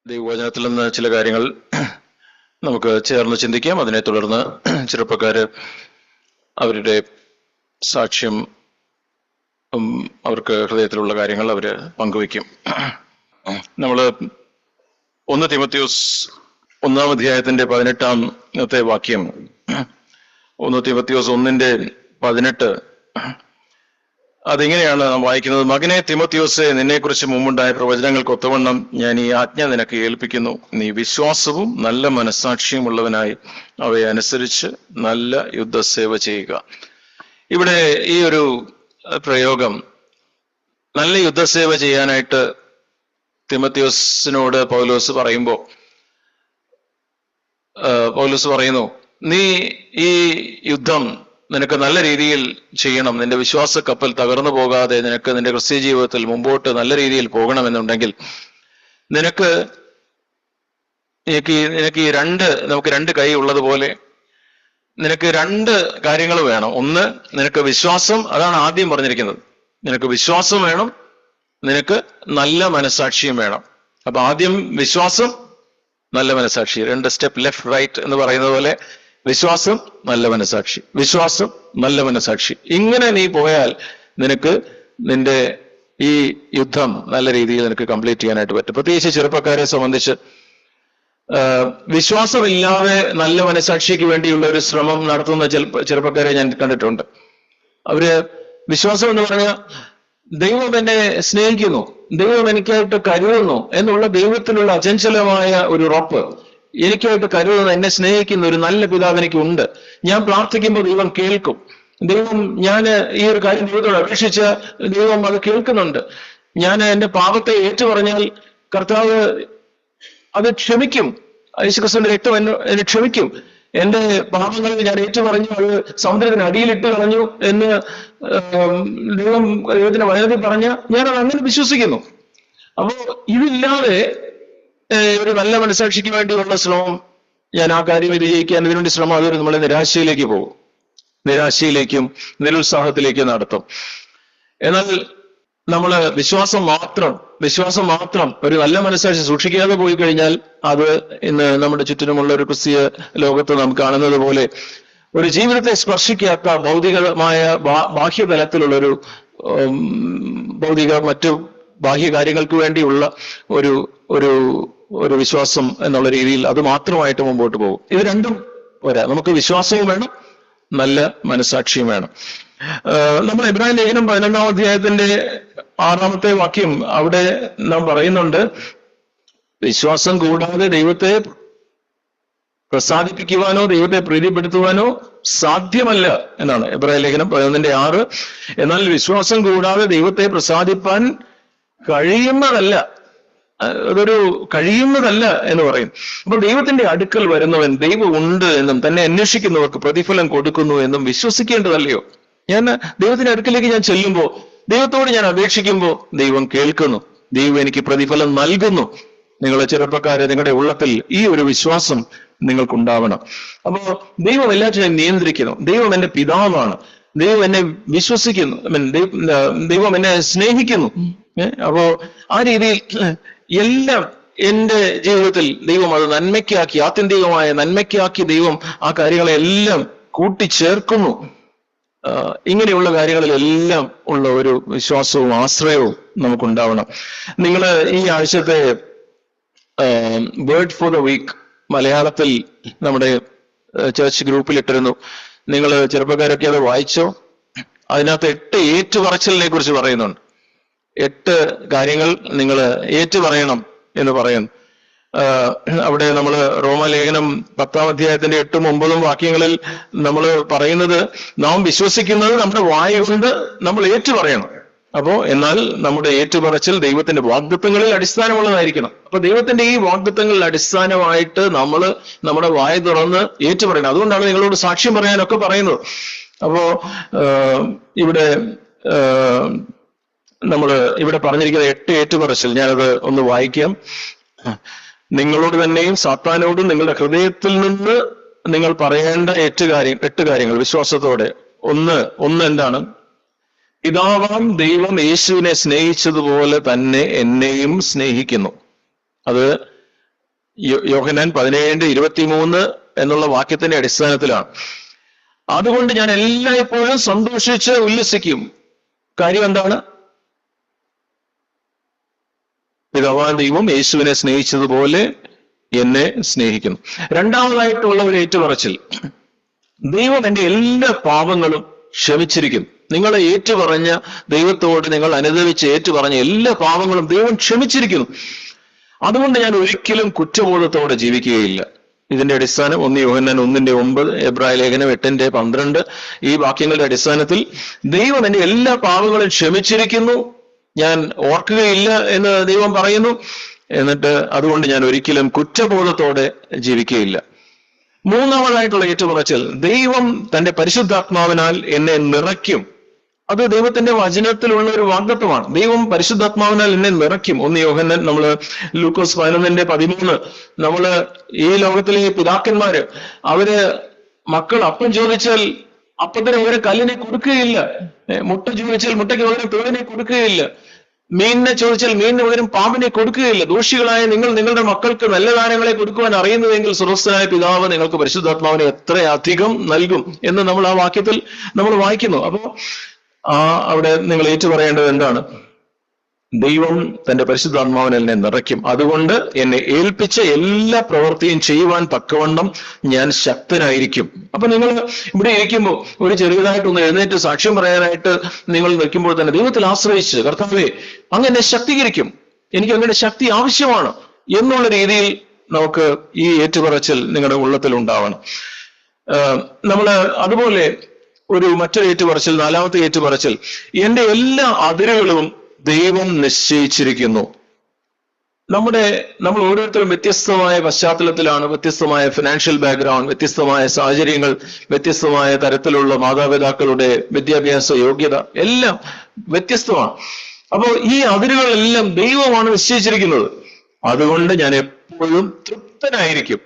ദൈവവചനത്തിൽ നിന്ന് ചില കാര്യങ്ങൾ നമുക്ക് ചേർന്ന് ചിന്തിക്കാം. അതിനെ തുടർന്ന് ചെറുപ്പക്കാര് അവരുടെ സാക്ഷ്യം, അവർക്ക് ഹൃദയത്തിലുള്ള കാര്യങ്ങൾ അവര് പങ്കുവയ്ക്കും. നമ്മള് 1 തീമോഥെയോസ് 1-ാം അധ്യായത്തിന്റെ 18-ാമത്തെ വാക്യം, 1 തീമോഥെയോസ് 1:18, അതിങ്ങനെയാണ് നാം വായിക്കുന്നത്: മകനെ തിമോഥെയോസേ, നിന്നെക്കുറിച്ച് മുമ്പുണ്ടായ പ്രവചനങ്ങൾക്ക് ഒത്തവണ്ണം ഞാൻ ഈ ആജ്ഞ നിനക്ക് ഏൽപ്പിക്കുന്നു. നീ വിശ്വാസവും നല്ല മനസ്സാക്ഷിയും ഉള്ളവനായി അവയെ അനുസരിച്ച് നല്ല യുദ്ധസേവ ചെയ്യുക. ഇവിടെ ഈ ഒരു പ്രയോഗം, നല്ല യുദ്ധസേവ ചെയ്യാനായിട്ട് തിമോഥെയോസിനോട് പൗലോസ് പറയുന്നു, നീ ഈ യുദ്ധം നിനക്ക് നല്ല രീതിയിൽ ചെയ്യണം. നിന്റെ വിശ്വാസ കപ്പൽ തകർന്നു പോകാതെ നിനക്ക് നിന്റെ ക്രിസ്ത്യ ജീവിതത്തിൽ മുമ്പോട്ട് നല്ല രീതിയിൽ പോകണമെന്നുണ്ടെങ്കിൽ നിനക്ക് നമുക്ക് 2 കൈ ഉള്ളതുപോലെ നിനക്ക് 2 കാര്യങ്ങൾ വേണം. ഒന്ന്, നിനക്ക് വിശ്വാസം, അതാണ് ആദ്യം പറഞ്ഞിരിക്കുന്നത്. നിനക്ക് വിശ്വാസം വേണം, നിനക്ക് നല്ല മനസാക്ഷിയും വേണം. അപ്പൊ ആദ്യം വിശ്വാസം, നല്ല മനസാക്ഷി, 2 സ്റ്റെപ്പ് ലെഫ്റ്റ് റൈറ്റ് എന്ന് പറയുന്നത് പോലെ വിശ്വാസം, നല്ല മനസാക്ഷി, വിശ്വാസം, നല്ല മനസാക്ഷി. ഇങ്ങനെ നീ പോയാൽ നിനക്ക് നിന്റെ ഈ യുദ്ധം നല്ല രീതിയിൽ നിനക്ക് കംപ്ലീറ്റ് ചെയ്യാനായിട്ട് പറ്റും. പ്രത്യേകിച്ച് ചെറുപ്പക്കാരെ സംബന്ധിച്ച് വിശ്വാസമില്ലാതെ നല്ല മനസാക്ഷിക്ക് വേണ്ടിയുള്ള ഒരു ശ്രമം നടത്തുന്ന ചെറുപ്പക്കാരെ ഞാൻ കണ്ടിട്ടുണ്ട്. അവര് വിശ്വാസം എന്ന് പറഞ്ഞാൽ ദൈവം എന്നെ സ്നേഹിക്കുന്നു, ദൈവം എനിക്കായിട്ട് കരുതുന്നു എന്നുള്ള ദൈവത്തിലുള്ള അചഞ്ചലമായ ഒരു ഉറപ്പ്, എനിക്കായിട്ട് കരുതുന്ന, എന്നെ സ്നേഹിക്കുന്ന ഒരു നല്ല പിതാവ് എനിക്കുണ്ട്. ഞാൻ പ്രാർത്ഥിക്കുമ്പോൾ ദൈവം കേൾക്കും. ഞാൻ ഈ ഒരു കാര്യം ദൈവത്തോട് അപേക്ഷിച്ച ദൈവം അത് കേൾക്കുന്നുണ്ട്. ഞാൻ എന്റെ പാപത്തെ ഏറ്റുപറഞ്ഞാൽ കർത്താവ് അത് ക്ഷമിക്കും. യേശുക്രിസ്തുവിന്റെ രക്തം എന്നെ ക്ഷമിക്കും. എന്റെ പാപങ്ങൾ ഞാൻ ഏറ്റുപറഞ്ഞു, അത് സമുദ്രത്തിന് അടിയിലിട്ട് കളഞ്ഞു എന്ന് ദൈവത്തിന്റെ വചനത്തിൽ പറഞ്ഞ ഞാനത് അങ്ങനെ വിശ്വസിക്കുന്നു. അപ്പോ ഇതില്ലാതെ ഒരു നല്ല മനസാക്ഷിക്ക് വേണ്ടിയുള്ള ശ്രമം, ഞാൻ ആ കാര്യം വിജയിക്കാൻ ഇതിനുവേണ്ടി ശ്രമം, അതൊരു നമ്മളെ നിരാശയിലേക്ക് പോകും, നിരാശയിലേക്കും നിരുത്സാഹത്തിലേക്കും നടത്തും. എന്നാൽ നമ്മള് വിശ്വാസം മാത്രം ഒരു നല്ല മനസാക്ഷി സൂക്ഷിക്കാതെ പോയി കഴിഞ്ഞാൽ അത് ഇന്ന് നമ്മുടെ ചുറ്റിനുമുള്ള ഒരു ക്രിസ്തീയ ലോകത്ത് നാം കാണുന്നത് പോലെ ഒരു ജീവിതത്തെ സ്പർശിക്കാത്ത ഭൗതികമായ ബാഹ്യതലത്തിലുള്ളൊരു മറ്റു ബാഹ്യ കാര്യങ്ങൾക്ക് വേണ്ടിയുള്ള ഒരു വിശ്വാസം എന്നുള്ള രീതിയിൽ അത് മാത്രമായിട്ട് മുമ്പോട്ട് പോകും. ഇത് രണ്ടും പോരാ, നമുക്ക് വിശ്വാസവും വേണം, നല്ല മനസാക്ഷിയും വേണം. നമ്മൾ ഇബ്രാഹിം ലേഖനം 11-ാം അധ്യായത്തിന്റെ 6-ാമത്തെ വാക്യം, അവിടെ നാം പറയുന്നുണ്ട്, വിശ്വാസം കൂടാതെ ദൈവത്തെ പ്രസാദിപ്പിക്കുവാനോ ദൈവത്തെ പ്രീതിപ്പെടുത്തുവാനോ സാധ്യമല്ല എന്നാണ് ഇബ്രാഹിം ലേഖനം 11-6. എന്നാൽ വിശ്വാസം കൂടാതെ ദൈവത്തെ പ്രസാദിപ്പാൻ കഴിയുന്നതല്ല എന്ന് പറയും. അപ്പൊ ദൈവത്തിന്റെ അടുക്കൽ വരുന്നവൻ ദൈവം ഉണ്ട് എന്നും തന്നെ അന്വേഷിക്കുന്നവർക്ക് പ്രതിഫലം കൊടുക്കുന്നു എന്നും വിശ്വസിക്കേണ്ടതല്ലയോ? ഞാൻ ദൈവത്തിന്റെ അടുക്കലേക്ക് ഞാൻ ചെല്ലുമ്പോൾ, ദൈവത്തോട് ഞാൻ അപേക്ഷിക്കുമ്പോൾ ദൈവം കേൾക്കുന്നു, ദൈവം എനിക്ക് പ്രതിഫലം നൽകുന്നു. നിങ്ങളെ ചെറുപ്പക്കാരെ, നിങ്ങളുടെ ഉള്ളത്തിൽ ഈ ഒരു വിശ്വാസം നിങ്ങൾക്കുണ്ടാവണം. അപ്പോ ദൈവം എല്ലാറ്റിനെയും നിയന്ത്രിക്കുന്നു. ദൈവം എന്റെ പിതാവാണ്, ദൈവം എന്നെ വിശ്വസിക്കുന്നു, ദൈവം എന്നെ സ്നേഹിക്കുന്നു. അപ്പോ ആ രീതിയിൽ എല്ലാം എന്റെ ജീവിതത്തിൽ ദൈവം അത് നന്മയ്ക്കാക്കി, ആത്യന്തികമായ നന്മയ്ക്കാക്കി ദൈവം ആ കാര്യങ്ങളെല്ലാം കൂട്ടിച്ചേർക്കുന്നു. ഇങ്ങനെയുള്ള കാര്യങ്ങളിലെല്ലാം ഉള്ള ഒരു വിശ്വാസവും ആശ്രയവും നമുക്കുണ്ടാവണം. നിങ്ങൾ ഈ ആഴ്ചത്തെ വേർഡ് ഫോർ ദ വീക്ക് മലയാളത്തിൽ നമ്മുടെ ചർച്ച് ഗ്രൂപ്പിൽ ഇട്ടിരുന്നു. നിങ്ങൾ ചെറുപ്പക്കാരൊക്കെ അത് വായിച്ചോ? അതിനകത്ത് 8 ഏറ്റുപറച്ചിലിനെ കുറിച്ച് പറയുന്നുണ്ട്. 8 കാര്യങ്ങൾ നിങ്ങൾ ഏറ്റുപറയണം എന്ന് പറയുന്നു. അവിടെ നമ്മൾ റോമാലേഖനം 10-ാം അധ്യായത്തിന്റെ 8ഉം 9ഉം വാക്യങ്ങളിൽ നമ്മൾ പറയുന്നത്, നാം വിശ്വസിക്കുന്നത് നമ്മുടെ വായ കൊണ്ട് നമ്മൾ ഏറ്റുപറയണം. അപ്പോ എന്നാൽ നമ്മുടെ ഏറ്റുപറച്ചിൽ ദൈവത്തിന്റെ വാഗ്ദത്തങ്ങളിൽ അടിസ്ഥാനമുള്ളതായിരിക്കണം. അപ്പൊ ദൈവത്തിന്റെ ഈ വാഗ്ദത്തങ്ങളിൽ അടിസ്ഥാനമായിട്ട് നമ്മൾ നമ്മുടെ വായ തുറന്ന് ഏറ്റുപറയണം. അതുകൊണ്ടാണ് നിങ്ങളോട് സാക്ഷ്യം പറയാനൊക്കെ പറയുന്നത്. അപ്പോ ഇവിടെ പറഞ്ഞിരിക്കുന്ന 8 ഏറ്റുപറച്ചിൽ ഞാനത് ഒന്ന് വായിക്കാം. നിങ്ങളോട് തന്നെയും സാത്താനോടും നിങ്ങളുടെ ഹൃദയത്തിൽ നിന്ന് നിങ്ങൾ പറയേണ്ട 8 കാര്യങ്ങൾ വിശ്വാസത്തോടെ. ഒന്ന് എന്താണ്? പിതാവാം ദൈവം യേശുവിനെ സ്നേഹിച്ചതുപോലെ തന്നെ എന്നെയും സ്നേഹിക്കുന്നു. അത് യോഹന്നാൻ 17:23 എന്നുള്ള വാക്യത്തിന്റെ അടിസ്ഥാനത്തിലാണ്. അതുകൊണ്ട് ഞാൻ എല്ലായ്പ്പോഴും സന്തോഷിച്ച് ഉല്ലസിക്കും. കാര്യം എന്താണ്? പിതാവായ ദൈവം യേശുവിനെ സ്നേഹിച്ചതുപോലെ എന്നെ സ്നേഹിക്കുന്നു. രണ്ടാമതായിട്ടുള്ള ഒരു ഏറ്റുപറച്ചിൽ, ദൈവം എന്റെ എല്ലാ പാപങ്ങളും ക്ഷമിച്ചിരിക്കുന്നു. നിങ്ങൾ ഏറ്റുപറഞ്ഞ ദൈവത്തോട് നിങ്ങൾ അനുദവിച്ച് ഏറ്റുപറഞ്ഞ എല്ലാ പാപങ്ങളും ദൈവം ക്ഷമിച്ചിരിക്കുന്നു. അതുകൊണ്ട് ഞാൻ ഒരിക്കലും കുറ്റബോധത്തോടെ ജീവിക്കുകയില്ല. ഇതിന്റെ അടിസ്ഥാനം 1 യോഹന്നാൻ 1:9, എബ്രായ ലേഖനം 8:12 ഈ വാക്യങ്ങളുടെ അടിസ്ഥാനത്തിൽ ദൈവം എന്റെ എല്ലാ പാപങ്ങളും ക്ഷമിച്ചിരിക്കുന്നു, ഞാൻ ഓർക്കുകയില്ല എന്ന് ദൈവം പറയുന്നു. എന്നിട്ട് അതുകൊണ്ട് ഞാൻ ഒരിക്കലും കുറ്റബോധത്തോടെ ജീവിക്കുകയില്ല. മൂന്നാമതായിട്ടുള്ള ഏറ്റുപറച്ചിൽ, ദൈവം തന്റെ പരിശുദ്ധാത്മാവിനാൽ എന്നെ നിറയ്ക്കും. അത് ദൈവത്തിന്റെ വചനത്തിലുള്ള ഒരു വാഗ്ദത്തമാണ്. ദൈവം പരിശുദ്ധാത്മാവിനാൽ എന്നെ നിറയ്ക്കും. 1 യോഹന്നാൻ, നമ്മള് ലൂക്കോസ് 11:13, നമ്മള് ഈ ലോകത്തിലെ പിതാക്കന്മാര് അവര് മക്കൾ അപ്പം ചോദിച്ചാൽ അപ്പത്തിന് പകരം കല്ലിനെ കൊടുക്കുകയില്ല, മുട്ട ചോദിച്ചാൽ മുട്ടയ്ക്ക് പകരം തേളിനെ കൊടുക്കുകയില്ല, മീനിനെ ചോദിച്ചാൽ മീനിന് പകരം പാമ്പിനെ കൊടുക്കുകയില്ല. ദോഷികളായ നിങ്ങൾ നിങ്ങളുടെ മക്കൾക്ക് നല്ല ദാനങ്ങളെ കൊടുക്കുവാൻ അറിയുന്നതെങ്കിൽ സ്വർഗ്ഗസ്ഥനായ പിതാവ് നിങ്ങൾക്ക് പരിശുദ്ധാത്മാവിനെ എത്രയധികം നൽകും എന്ന് നമ്മൾ ആ വാക്യത്തിൽ നമ്മൾ വായിക്കുന്നു. അപ്പോ അവിടെ നിങ്ങൾ ഏറ്റുപറയേണ്ടത് എന്താണ്? ദൈവം തന്റെ പരിശുദ്ധാത്മാവിനെ എന്നെ നിറയ്ക്കും. അതുകൊണ്ട് എന്നെ ഏൽപ്പിച്ച എല്ലാ പ്രവൃത്തിയും ചെയ്യുവാൻ തക്കവണ്ണം ഞാൻ ശക്തനായിരിക്കും. അപ്പൊ നിങ്ങൾ ഇവിടെ ഇരിക്കുമ്പോൾ ഒരു ചെറിയതായിട്ടൊന്ന് എഴുന്നേറ്റ് സാക്ഷ്യം പറയാനായിട്ട് നിങ്ങൾ നിൽക്കുമ്പോൾ തന്നെ ദൈവത്തിൽ ആശ്രയിച്ച്, കർത്താവേ അങ്ങ് എന്നെ ശക്തീകരിക്കും, എനിക്ക് അങ്ങയുടെ ശക്തി ആവശ്യമാണ് എന്നുള്ള രീതിയിൽ നമുക്ക് ഈ ഏറ്റുപറച്ചിൽ നിങ്ങളുടെ ഉള്ളത്തിൽ ഉണ്ടാവണം. നമ്മള് അതുപോലെ മറ്റൊരു ഏറ്റുപറച്ചിൽ, നാലാമത്തെ ഏറ്റുപറച്ചിൽ, എന്റെ എല്ലാ അതിരുകളും ദൈവം നിശ്ചയിച്ചിരിക്കുന്നു. നമ്മൾ ഓരോരുത്തരും വ്യത്യസ്തമായ പശ്ചാത്തലത്തിലാണ്, വ്യത്യസ്തമായ ഫിനാൻഷ്യൽ ബാക്ക്ഗ്രൗണ്ട്, വ്യത്യസ്തമായ സാഹചര്യങ്ങൾ, വ്യത്യസ്തമായ തരത്തിലുള്ള മാതാപിതാക്കളുടെ വിദ്യാഭ്യാസ യോഗ്യത എല്ലാം വ്യത്യസ്തമാണ്. അപ്പോൾ ഈ അതിരുകളെല്ലാം ദൈവമാണ് നിശ്ചയിച്ചിരിക്കുന്നത്. അതുകൊണ്ട് ഞാൻ എപ്പോഴും തൃപ്തനായിരിക്കും.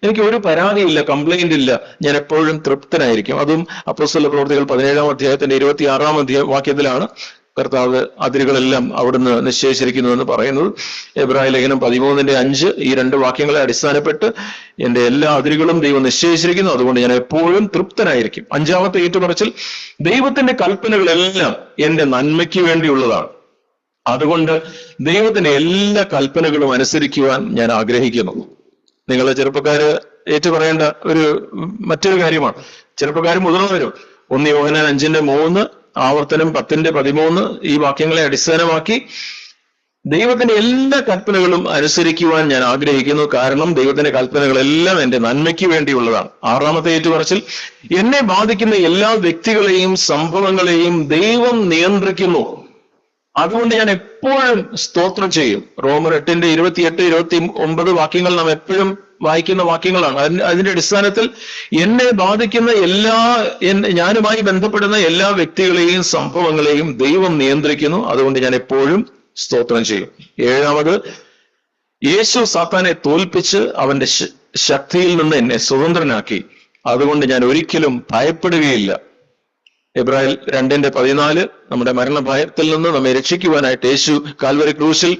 എനിക്ക് ഒരു പരാതിയില്ല, കംപ്ലൈന്റ് ഇല്ല, ഞാൻ എപ്പോഴും തൃപ്തനായിരിക്കും. അതും അപ്പോസ്തല പ്രവൃത്തികൾ 17-ാം അധ്യായത്തിന്റെ 26-ാം വാക്യത്തിലാണ് കർത്താവ് അതിരുകളെല്ലാം അവിടുന്ന് നിശ്ചയിച്ചിരിക്കുന്നുവെന്ന് പറയുന്നത്. എബ്രായ ലേഖനം 13:5 ഈ 2 വാക്യങ്ങളെ അടിസ്ഥാനപ്പെട്ട് എന്റെ എല്ലാ അതിരുകളും ദൈവം നിശ്ചയിച്ചിരിക്കുന്നു, അതുകൊണ്ട് ഞാൻ എപ്പോഴും തൃപ്തനായിരിക്കും. 5-ാമത്തെ ഏറ്റുപറച്ചിൽ, ദൈവത്തിന്റെ കൽപ്പനകളെല്ലാം എന്റെ നന്മയ്ക്ക് വേണ്ടിയുള്ളതാണ്. അതുകൊണ്ട് ദൈവത്തിന്റെ എല്ലാ കൽപ്പനകളും അനുസരിക്കുവാൻ ഞാൻ ആഗ്രഹിക്കുന്നു. നിങ്ങളെ ചെറുപ്പക്കാര് ഏറ്റുപറയേണ്ട മറ്റൊരു കാര്യമാണ്. ചെറുപ്പക്കാർ മുതിർന്നവരും 1 യോഹന്നാൻ 5:3, ആവർത്തനം 10:13 ഈ വാക്യങ്ങളെ അടിസ്ഥാനമാക്കി ദൈവത്തിന്റെ എല്ലാ കൽപ്പനകളും അനുസരിക്കുവാൻ ഞാൻ ആഗ്രഹിക്കുന്നു. കാരണം ദൈവത്തിന്റെ കൽപ്പനകളെല്ലാം എന്റെ നന്മയ്ക്ക് വേണ്ടിയുള്ളതാണ്. 6-ാമത്തെ ഏറ്റുപറച്ചിൽ, എന്നെ ബാധിക്കുന്ന എല്ലാ വ്യക്തികളെയും സംഭവങ്ങളെയും ദൈവം നിയന്ത്രിക്കുന്നു. അതുകൊണ്ട് ഞാൻ എപ്പോഴും സ്തോത്രം ചെയ്യും. റോമർ 8:28-29 വാക്യങ്ങൾ നാം എപ്പോഴും വായിക്കുന്ന വാക്യങ്ങളാണ്. അതിന്റെ അടിസ്ഥാനത്തിൽ എന്നെ ബാധിക്കുന്ന ഞാനുമായി ബന്ധപ്പെടുന്ന എല്ലാ വ്യക്തികളെയും സംഭവങ്ങളെയും ദൈവം നിയന്ത്രിക്കുന്നു. അതുകൊണ്ട് ഞാൻ എപ്പോഴും സ്തോത്രം ചെയ്യും. 7-ാമത്, യേശു സാത്താനെ തോൽപ്പിച്ച് അവന്റെ ശക്തിയിൽ നിന്ന് എന്നെ സ്വതന്ത്രനാക്കി. അതുകൊണ്ട് ഞാൻ ഒരിക്കലും ഭയപ്പെടുകയില്ല. എബ്രായർ 2:14, നമ്മുടെ മരണഭയത്തിൽ നിന്ന് നമ്മെ രക്ഷിക്കുവാനായിട്ട് യേശു കാൽവരി ക്രൂശിൽ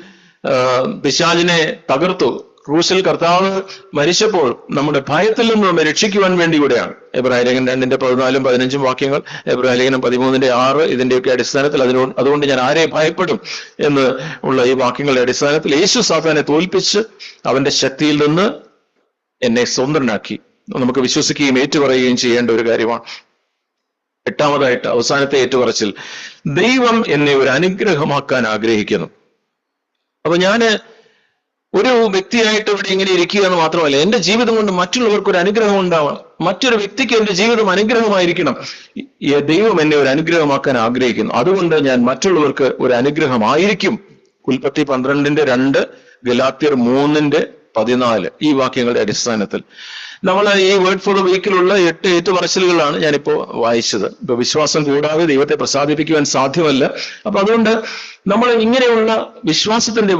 പിശാചിനെ തകർത്തു. ക്രൂശിൽ കർത്താവ് മരിച്ചപ്പോൾ നമ്മുടെ ഭയത്തിൽ നിന്ന് നമ്മെ രക്ഷിക്കുവാൻ വേണ്ടി കൂടെയാണ്. എബ്രായ ലേഖനം 2:14-15 വാക്യങ്ങൾ, എബ്രായ ലേഖനം 13:6 ഇതിന്റെയൊക്കെ അടിസ്ഥാനത്തിൽ അതുകൊണ്ട് ഞാൻ ആരെ ഭയപ്പെടും എന്ന് ഉള്ള ഈ വാക്യങ്ങളുടെ അടിസ്ഥാനത്തിൽ യേശു സാത്താനെ തോൽപ്പിച്ച് അവന്റെ ശക്തിയിൽ നിന്ന് എന്നെ സ്വതന്ത്രനാക്കി നമുക്ക് വിശ്വസിക്കുകയും ഏറ്റുപറയുകയും ചെയ്യേണ്ട ഒരു കാര്യമാണ്. 8-ാമതായിട്ട് അവസാനത്തെ ഏറ്റുപറച്ചിൽ, ദൈവം എന്നെ ഒരു അനുഗ്രഹമാക്കാൻ ആഗ്രഹിക്കുന്നു. അപ്പൊ ഞാന് ഒരു വ്യക്തിയായിട്ട് ഇവിടെ ഇങ്ങനെ ഇരിക്കുക എന്ന് മാത്രമല്ല, എന്റെ ജീവിതം കൊണ്ട് മറ്റുള്ളവർക്ക് ഒരു അനുഗ്രഹം ഉണ്ടാവണം, മറ്റൊരു വ്യക്തിക്ക് എന്റെ ജീവിതം അനുഗ്രഹമായിരിക്കണം. ദൈവം എന്നെ ഒരു അനുഗ്രഹമാക്കാൻ ആഗ്രഹിക്കുന്നു. അതുകൊണ്ട് ഞാൻ മറ്റുള്ളവർക്ക് ഒരു അനുഗ്രഹമായിരിക്കും. ഉൽപ്പത്തി 12:2, ഗലാത്യർ 3:14 ഈ വാക്യങ്ങളുടെ അടിസ്ഥാനത്തിൽ നമ്മൾ ഈ വേർഡ് ഫോർ ദ വീക്കിലുള്ള 8 ഏറ്റുപറച്ചിലുകളാണ് ഞാനിപ്പോ വായിച്ചത്. ഇപ്പൊ വിശ്വാസം കൂടാതെ ദൈവത്തെ പ്രസാദിപ്പിക്കുവാൻ സാധ്യമല്ല. അപ്പൊ അതുകൊണ്ട് നമ്മൾ ഇങ്ങനെയുള്ള വിശ്വാസത്തിന്റെ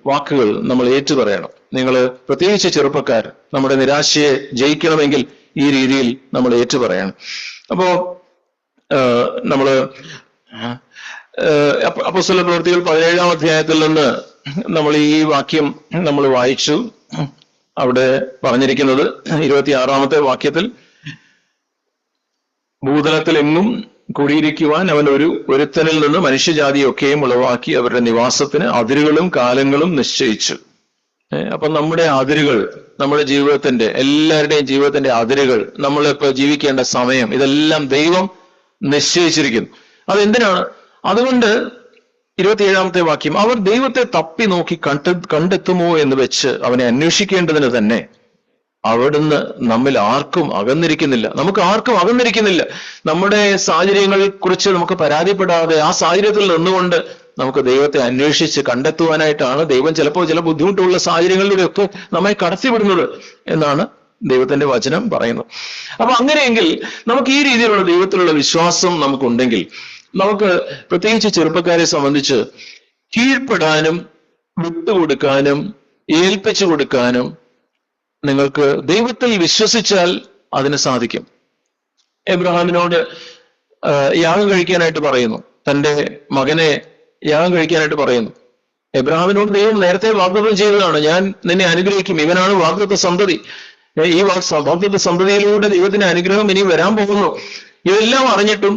വാക്കുകൾ നമ്മൾ ഏറ്റുപറയണം. നിങ്ങൾ പ്രത്യേകിച്ച് ചെറുപ്പക്കാർ, നമ്മുടെ നിരാശയെ ജയിക്കണമെങ്കിൽ ഈ രീതിയിൽ നമ്മൾ ഏറ്റുപറയണം. അപ്പോ നമ്മള് അപ്പോസ്തല പ്രവൃത്തികൾ 17-ാം അധ്യായത്തിൽ നിന്ന് നമ്മൾ ഈ വാക്യം നമ്മൾ വായിച്ചു. അവിടെ പറഞ്ഞിരിക്കുന്നത് 26-ാമത്തെ വാക്യത്തിൽ, ഭൂതലത്തിലെങ്ങും കുടിയിരിക്കുവാൻ അവൻ ഒരുത്തനിൽ നിന്ന് മനുഷ്യജാതിയൊക്കെയും ഉളവാക്കി അവരുടെ നിവാസത്തിന് അതിരുകളും കാലങ്ങളും നിശ്ചയിച്ചു. അപ്പൊ നമ്മുടെ അതിരുകൾ, നമ്മുടെ ജീവിതത്തിന്റെ, എല്ലാവരുടെയും ജീവിതത്തിന്റെ അതിരുകൾ, നമ്മളിപ്പോ ജീവിക്കേണ്ട സമയം, ഇതെല്ലാം ദൈവം നിശ്ചയിച്ചിരിക്കുന്നു. അതെന്തിനാണ്? അതുകൊണ്ട് 27-ാമത്തെ വാക്യം, അവർ ദൈവത്തെ തപ്പി നോക്കി കണ്ടെത്തുമോ എന്ന് വെച്ച് അവനെ അന്വേഷിക്കേണ്ടതിന് തന്നെ അവിടുന്ന് നമ്മിൽ ആർക്കും അകന്നിരിക്കുന്നില്ല. നമുക്ക് ആർക്കും അകന്നിരിക്കുന്നില്ല. നമ്മുടെ സാഹചര്യങ്ങളെ കുറിച്ച് നമുക്ക് പരാതിപ്പെടാതെ ആ സാഹചര്യത്തിൽ നിന്നുകൊണ്ട് നമുക്ക് ദൈവത്തെ അന്വേഷിച്ച് കണ്ടെത്തുവാനായിട്ടാണ് ദൈവം ചിലപ്പോൾ ചില ബുദ്ധിമുട്ടുള്ള സാഹചര്യങ്ങളിലൂടെയൊക്കെ നമ്മെ കടത്തിവിടുന്നത് എന്നാണ് ദൈവത്തിന്റെ വചനം പറയുന്നത്. അപ്പൊ അങ്ങനെയെങ്കിൽ നമുക്ക് ഈ രീതിയിലുള്ള ദൈവത്തിലുള്ള വിശ്വാസം നമുക്കുണ്ടെങ്കിൽ, നമുക്ക് പ്രത്യേകിച്ച് ചെറുപ്പക്കാരെ സംബന്ധിച്ച് കീഴ്പ്പെടാനും വിട്ടുകൊടുക്കാനും ഏൽപ്പിച്ചു കൊടുക്കാനും നിങ്ങൾക്ക് ദൈവത്തിൽ വിശ്വസിച്ചാൽ അതിന് സാധിക്കും. എബ്രഹാമിനോട് യാഗം കഴിക്കാനായിട്ട് പറയുന്നു, തന്റെ മകനെ യാഗം കഴിക്കാനായിട്ട് പറയുന്നു. എബ്രഹാമിനോട് ദൈവം നേരത്തെ വാഗ്ദത്തം ചെയ്തതാണ്, ഞാൻ നിന്നെ അനുഗ്രഹിക്കും, ഇവനാണ് വാഗ്ദത്ത സന്തതി, ഈ വാഗ്ദത്ത സന്തതിയിലൂടെ ദൈവത്തിന്റെ അനുഗ്രഹം ഇനി വരാൻ പോകുന്നു. ഇതെല്ലാം അറിഞ്ഞിട്ടും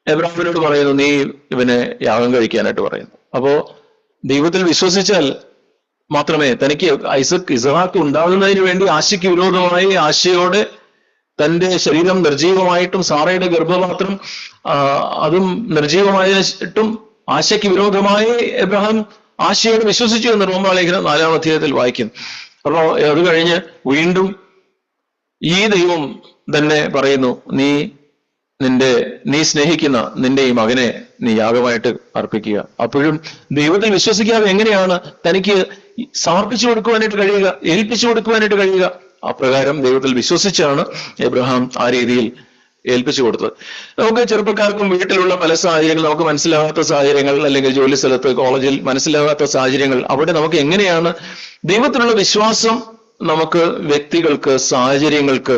എബ്രഹാമിനോട് പറയുന്നു, നീ ഇവനെ യാഗം കഴിക്കാനായിട്ട് പറയുന്നു. അപ്പോ ദൈവത്തിൽ വിശ്വസിച്ചാൽ മാത്രമേ തനിക്ക് ഇസഹാക്ക് ഉണ്ടാകുന്നതിന് വേണ്ടി ആശയ്ക്ക് വിരോധമായി, ആശയോടെ തന്റെ ശരീരം നിർജീവമായിട്ടും സാറയുടെ ഗർഭപാത്രം അതും നിർജീവമായിട്ടും ആശയ്ക്ക് വിരോധമായി എബ്രഹാം ആശയോട് വിശ്വസിച്ചു എന്ന് റോമാലേഖനം 4-ാം അധ്യായത്തിൽ വായിക്കുന്നു. അപ്പോ അത് കഴിഞ്ഞ് വീണ്ടും ഈ ദൈവം തന്നെ പറയുന്നു, നീ സ്നേഹിക്കുന്ന നിന്റെ ഈ മകനെ നീ യാഗമായിട്ട് അർപ്പിക്കുക. അപ്പോഴും ദൈവത്തിൽ വിശ്വസിക്കാതെ എങ്ങനെയാണ് തനിക്ക് സമർപ്പിച്ചു കൊടുക്കുവാനായിട്ട് കഴിയുക, ഏൽപ്പിച്ചു കൊടുക്കുവാനായിട്ട് കഴിയുക? അപ്രകാരം ദൈവത്തിൽ വിശ്വസിച്ചാണ് എബ്രഹാം ആ രീതിയിൽ ഏൽപ്പിച്ചു കൊടുത്തത്. നമുക്ക് ചെറുപ്പക്കാർക്കും വീട്ടിലുള്ള പല സാഹചര്യങ്ങൾ, നമുക്ക് മനസ്സിലാകാത്ത സാഹചര്യങ്ങൾ, അല്ലെങ്കിൽ ജോലി സ്ഥലത്ത്, കോളേജിൽ മനസ്സിലാകാത്ത സാഹചര്യങ്ങൾ, അവിടെ നമുക്ക് എങ്ങനെയാണ് ദൈവത്തിലുള്ള വിശ്വാസം നമുക്ക് വ്യക്തികൾക്ക്, സാഹചര്യങ്ങൾക്ക്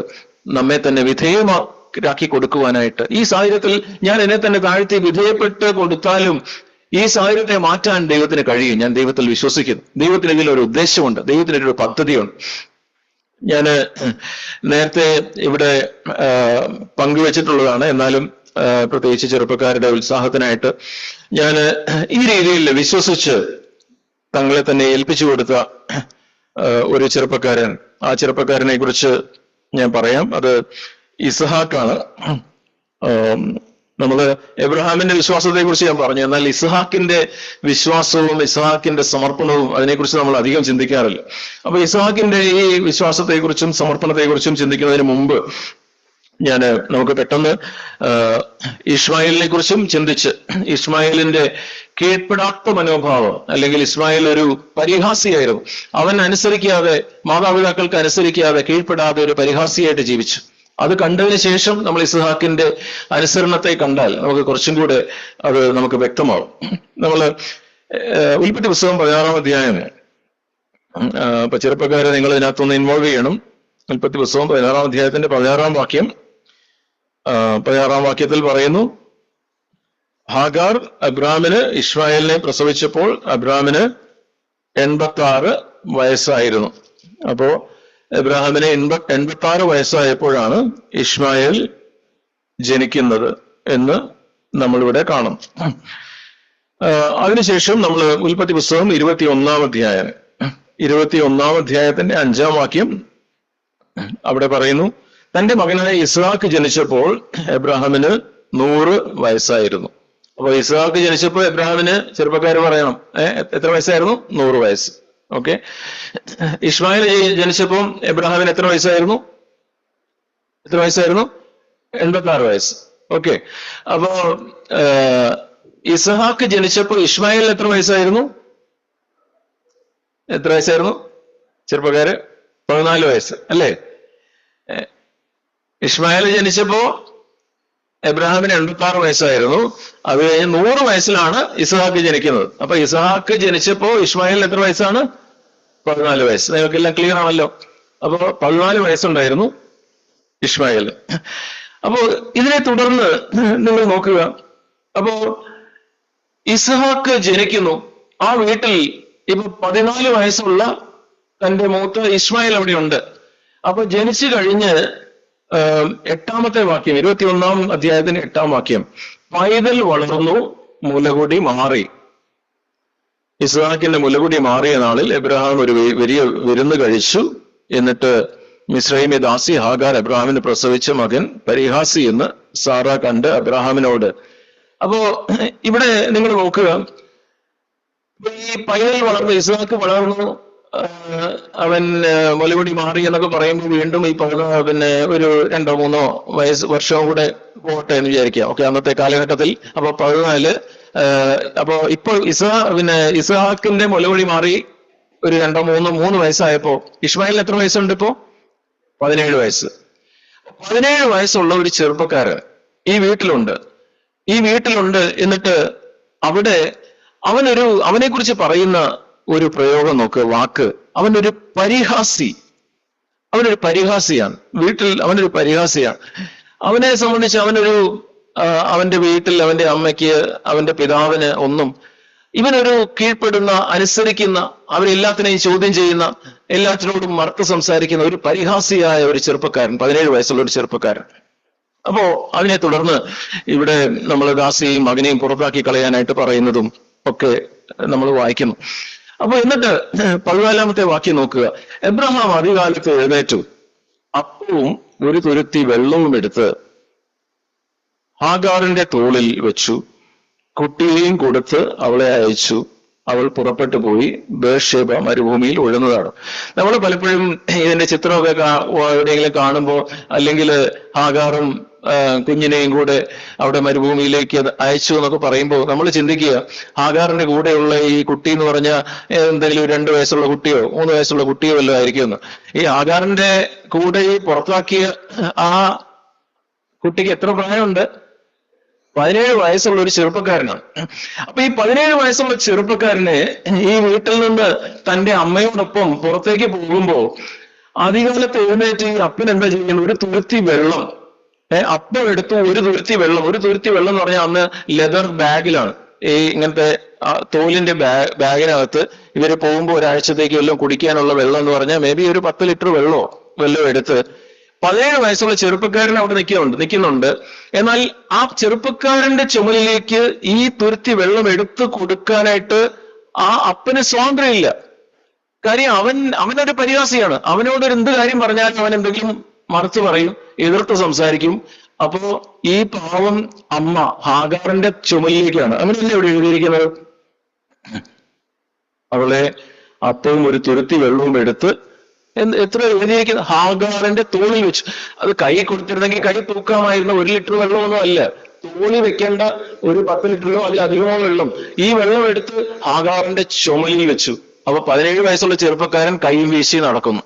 നമ്മെ തന്നെ വിധേയമാക്കി കൊടുക്കുവാനായിട്ട്, ഈ സാഹചര്യത്തിൽ ഞാൻ എന്നെ തന്നെ താഴ്ത്തി വിധേയപ്പെട്ട് കൊടുത്താലും ഈ സാഹചര്യത്തെ മാറ്റാൻ ദൈവത്തിന് കഴിയും. ഞാൻ ദൈവത്തിൽ വിശ്വസിക്കുന്നു. ദൈവത്തിന് ഇതിലൊരു ഉദ്ദേശമുണ്ട്, ദൈവത്തിനൊരു പദ്ധതിയുണ്ട്. ഞാൻ നേരത്തെ ഇവിടെ പങ്കുവെച്ചിട്ടുള്ളതാണ്, എന്നാലും പ്രത്യേകിച്ച് ചെറുപ്പക്കാരുടെ ഉത്സാഹത്തിനായിട്ട് ഞാൻ ഈ രീതിയിൽ വിശ്വസിച്ച് തങ്ങളെ തന്നെ ഏൽപ്പിച്ചു കൊടുത്ത ഒരു ചെറുപ്പക്കാരൻ, ആ ചെറുപ്പക്കാരനെ കുറിച്ച് ഞാൻ പറയാം. അത് ഇസ്ഹാക്കാണ്. നമ്മള് എബ്രഹാമിന്റെ വിശ്വാസത്തെ കുറിച്ച് ഞാൻ പറഞ്ഞു, എന്നാൽ ഇസ്ഹാക്കിന്റെ വിശ്വാസവും ഇസ്ഹാക്കിന്റെ സമർപ്പണവും അതിനെക്കുറിച്ച് നമ്മൾ അധികം ചിന്തിക്കാറില്ല. അപ്പൊ ഇസ്ഹാക്കിന്റെ ഈ വിശ്വാസത്തെക്കുറിച്ചും സമർപ്പണത്തെക്കുറിച്ചും ചിന്തിക്കുന്നതിന് മുമ്പ് നമുക്ക് പെട്ടെന്ന് ഇസ്മായിലിനെ കുറിച്ചും ചിന്തിച്ച്, ഇസ്മായിലിന്റെ കീഴ്പ്പെടാത്ത മനോഭാവം, അല്ലെങ്കിൽ ഇസ്മായിൽ ഒരു പരിഹാസിയായിരുന്നു. അവൻ അനുസരിക്കാതെ, മാതാപിതാക്കൾക്ക് അനുസരിക്കാതെ, കീഴ്പ്പെടാതെ ഒരു പരിഹാസിയായിട്ട് ജീവിച്ചു. അത് കണ്ടതിന് ശേഷം നമ്മൾ ഇസ്ഹാക്കിന്റെ അനുസരണത്തെ കണ്ടാൽ നമുക്ക് കുറച്ചും കൂടെ അത് നമുക്ക് വ്യക്തമാവും. നമ്മൾ ഉൽപ്പത്തി പുസ്തകം 16-ാം അധ്യായം, ഇപ്പൊ ചെറുപ്പക്കാരെ നിങ്ങൾ ഇതിനകത്തൊന്ന് ഇൻവോൾവ് ചെയ്യണം. ഉൽപ്പത്തി പുസ്തകം 16-ാം അധ്യായത്തിന്റെ 16-ാം വാക്യം. 16-ാം വാക്യത്തിൽ പറയുന്നു, ഹാഗാർ അബ്രാമിന് ഇസ്മായേലിനെ പ്രസവിച്ചപ്പോൾ അബ്രാമിന് 86 വയസ്സായിരുന്നു. അപ്പോ എബ്രാഹിമിന് 86 വയസ്സായപ്പോഴാണ് ഇസ്മായേൽ ജനിക്കുന്നത് എന്ന് നമ്മളിവിടെ കാണും. അതിനുശേഷം നമ്മൾ ഉൽപ്പത്തി പുസ്തകം 21-ാം അധ്യായം, 21-ാം അധ്യായത്തിന്റെ 5-ാം വാക്യം അവിടെ പറയുന്നു, തന്റെ മകനായ ഇസ്ഹാക്ക് ജനിച്ചപ്പോൾ എബ്രാഹിമിന് 100 വയസ്സായിരുന്നു. അപ്പൊ ഇസ്ഹാക്ക് ജനിച്ചപ്പോൾ എബ്രാഹിമിന്, ചെറുപ്പക്കാർ പറയണം, എത്ര വയസ്സായിരുന്നു? 100 വയസ്സ്. ഓക്കെ. ഇസ്മായിൽ ജനിച്ചപ്പോൾ എബ്രഹാമിന് എത്ര വയസ്സായിരുന്നു? 86 വയസ്സ്. ഓക്കെ. അപ്പോ ഇസ്ഹാക്ക് ജനിച്ചപ്പോൾ ഇസ്മായിലിന് എത്ര വയസ്സായിരുന്നു? ചെറുപ്പക്കാര് 14 വയസ്സ് അല്ലേ? ഇസ്മായിൽ ജനിച്ചപ്പോ എബ്രഹാമിന് 86 വയസ്സായിരുന്നു. അത് കഴിഞ്ഞ് 100 വയസ്സിലാണ് ഇസ്ഹാക്ക് ജനിക്കുന്നത്. അപ്പൊ ഇസ്ഹാക്ക് ജനിച്ചപ്പോ ഇസ്മായിലിന് എത്ര വയസ്സാണ്? 14 വയസ്സ്. നിങ്ങൾക്കെല്ലാം ക്ലിയർ ആണല്ലോ. അപ്പോ 14 വയസ്സുണ്ടായിരുന്നു ഇസ്മായിലിന്. അപ്പോ ഇതിനെ തുടർന്ന് നിങ്ങൾ നോക്കുക. അപ്പോ ഇസ്ഹാക്ക് ജനിക്കുന്നു. ആ വീട്ടിൽ ഇപ്പൊ 14 വയസ്സുള്ള തന്റെ മൂത്ത ഇസ്മായിൽ അവിടെയുണ്ട്. അപ്പൊ ജനിച്ചു കഴിഞ്ഞ് 8-ാമത്തെ വാക്യം, 21-ാം അധ്യായത്തിന് 8-ാം വാക്യം, പൈതൽ വളർന്നു, മുലകുടി മാറി. ഇസ്ഹാക്കിന്റെ മുലകുടി മാറിയ നാളിൽ എബ്രഹാം ഒരു വലിയ വിരുന്ന് കഴിച്ചു. എന്നിട്ട് മിസ്രൈമി ദാസി ഹാഗാർ എബ്രഹാമിന് പ്രസവിച്ച മകൻ പരിഹാസി എന്ന് സാറ കണ്ട് എബ്രഹാമിനോട്. അപ്പോ ഇവിടെ നിങ്ങൾ നോക്കുക, ഈ പൈതൽ വളർന്നു, ഇസ്ഹാക്ക് വളർന്നു, അവൻ മുലകുടി മാറി എന്നൊക്കെ പറയുമ്പോൾ വീണ്ടും ഈ പിന്നെ ഒരു 2-3 വർഷവും കൂടെ പോട്ടെ എന്ന് വിചാരിക്കുക. ഓക്കെ, അന്നത്തെ കാലഘട്ടത്തിൽ. അപ്പൊ 14, അപ്പൊ ഇപ്പൊ ഇസ്ഹാക്കിന്റെ മുലകുടി മാറി ഒരു 2-3 വയസ്സായപ്പോ ഇസ്മായിലിന് എത്ര വയസ്സുണ്ട്? ഇപ്പോ 17 വയസ്സ്. 17 വയസ്സുള്ള ഒരു ചെറുപ്പക്കാരൻ ഈ വീട്ടിലുണ്ട്. എന്നിട്ട് അവിടെ അവനെ കുറിച്ച് പറയുന്ന ഒരു പ്രയോഗം നോക്ക്, വാക്ക്. അവനൊരു പരിഹാസിയാണ്. വീട്ടിൽ അവനൊരു പരിഹാസിയാണ്. അവനെ സംബന്ധിച്ച് അവന്റെ വീട്ടിൽ അവന്റെ അമ്മയ്ക്ക്, അവന്റെ പിതാവിന് ഒന്നും, ഇവനൊരു കീഴ്പ്പെടുന്ന, അനുസരിക്കുന്ന, അവരെല്ലാത്തിനെയും ചോദ്യം ചെയ്യുന്ന, എല്ലാത്തിനോടും മറുത്ത് സംസാരിക്കുന്ന ഒരു പരിഹാസിയായ ഒരു ചെറുപ്പക്കാരൻ, 17 വയസ്സുള്ള ഒരു ചെറുപ്പക്കാരൻ. അപ്പോ അതിനെ തുടർന്ന് ഇവിടെ നമ്മൾ ദാസിയെയും മകനെയും പുറത്താക്കി കളയാനായിട്ട് പറയുന്നതും ഒക്കെ നമ്മൾ വായിക്കുന്നു. അപ്പൊ എന്നിട്ട് 14-ാമത്തെ വാക്യം നോക്കുക. എബ്രഹാം അതികാലത്ത് എഴുന്നേറ്റു, അപ്പവും ഒരു തുരുത്തി വെള്ളവും എടുത്ത് ഹാഗാറിന്റെ തോളിൽ വെച്ചു, കുട്ടിയെയും കൊടുത്ത് അവളെ അയച്ചു. അവൾ പുറപ്പെട്ടു പോയി ബേർഷേബ മരുഭൂമിയിൽ ഉഴുന്നതാണ്. നമ്മൾ പലപ്പോഴും ഇതിന്റെ ചിത്രമൊക്കെ എവിടെയെങ്കിലും കാണുമ്പോൾ, അല്ലെങ്കിൽ ഹാഗാറും കുഞ്ഞിനെയും കൂടെ അവിടെ മരുഭൂമിയിലേക്ക് അയച്ചു എന്നൊക്കെ പറയുമ്പോൾ നമ്മൾ ചിന്തിക്കുക, ഹാഗാറിന്റെ കൂടെയുള്ള ഈ കുട്ടി എന്ന് പറഞ്ഞാൽ എന്തെങ്കിലും 2 വയസ്സുള്ള കുട്ടിയോ 3 വയസ്സുള്ള കുട്ടിയോ വല്ലതും ആയിരിക്കുമെന്ന്. ഈ ഹാഗാറിന്റെ കൂടെ ഈ പുറത്താക്കിയ ആ കുട്ടിക്ക് എത്ര പ്രായമുണ്ട്? 17 വയസ്സുള്ള ഒരു ചെറുപ്പക്കാരനാണ്. അപ്പൊ ഈ 17 വയസ്സുള്ള ചെറുപ്പക്കാരന് ഈ വീട്ടിൽ നിന്ന് തന്റെ അമ്മയോടൊപ്പം പുറത്തേക്ക് പോകുമ്പോ ആദ്യകാലത്ത് എഴുന്നേറ്റ് ഈ അപ്പൻ എന്താ ചെയ്യുന്നത്? ഒരു തുരുത്തി വെള്ളം, അപ്പം എടുത്തു, ഒരു തുരുത്തി വെള്ളം എന്ന് പറഞ്ഞാൽ അന്ന് ലെതർ ബാഗിലാണ്, ഈ ഇങ്ങനത്തെ തോലിന്റെ ബാഗിനകത്ത് ഇവര് പോകുമ്പോൾ ഒരാഴ്ചത്തേക്ക് വല്ലതും കുടിക്കാനുള്ള വെള്ളം എന്ന് പറഞ്ഞാൽ മേ ബി ഒരു 10 ലിറ്റർ വെള്ളം എടുത്ത് 17 വയസ്സുള്ള ചെറുപ്പക്കാരൻ അവിടെ നിൽക്കുന്നുണ്ട്. എന്നാൽ ആ ചെറുപ്പക്കാരന്റെ ചുമലിലേക്ക് ഈ തുരുത്തി വെള്ളം എടുത്തു കൊടുക്കാനായിട്ട് ആ അപ്പന് സ്വാതന്ത്ര്യമില്ല. കാര്യം അവനൊരു പരിഹാസിയാണ്. അവനോട് എന്ത് കാര്യം പറഞ്ഞാലും അവൻ എന്തെങ്കിലും മറുത്ത് പറയും, എതിർത്ത് സംസാരിക്കും. അപ്പോ ഈ പാവം അമ്മ ഹാഗാറിന്റെ ചുമലിലേക്കാണ്, അങ്ങനെയല്ലേ ഇവിടെ എഴുതിയിരിക്കുന്നത്, അവളെ അപ്പവും ഒരു തുരുത്തി വെള്ളവും എടുത്ത് എത്ര എഴുതിയിരിക്കുന്നത്? ഹാഗാറിന്റെ തോളിൽ വെച്ചു. അത് കൈ കൊടുത്തിരുന്നെങ്കിൽ കൈ തൂക്കാമായിരുന്ന 1 ലിറ്റർ വെള്ളമൊന്നും അല്ല, തോളി വെക്കേണ്ട ഒരു 10 ലിറ്ററോ അതിലധികമോ വെള്ളം. ഈ വെള്ളം എടുത്ത് ഹാഗാറിന്റെ ചുമലിൽ വെച്ചു. അപ്പൊ 17 വയസ്സുള്ള ചെറുപ്പക്കാരൻ കൈയും വീശി നടക്കുന്നു.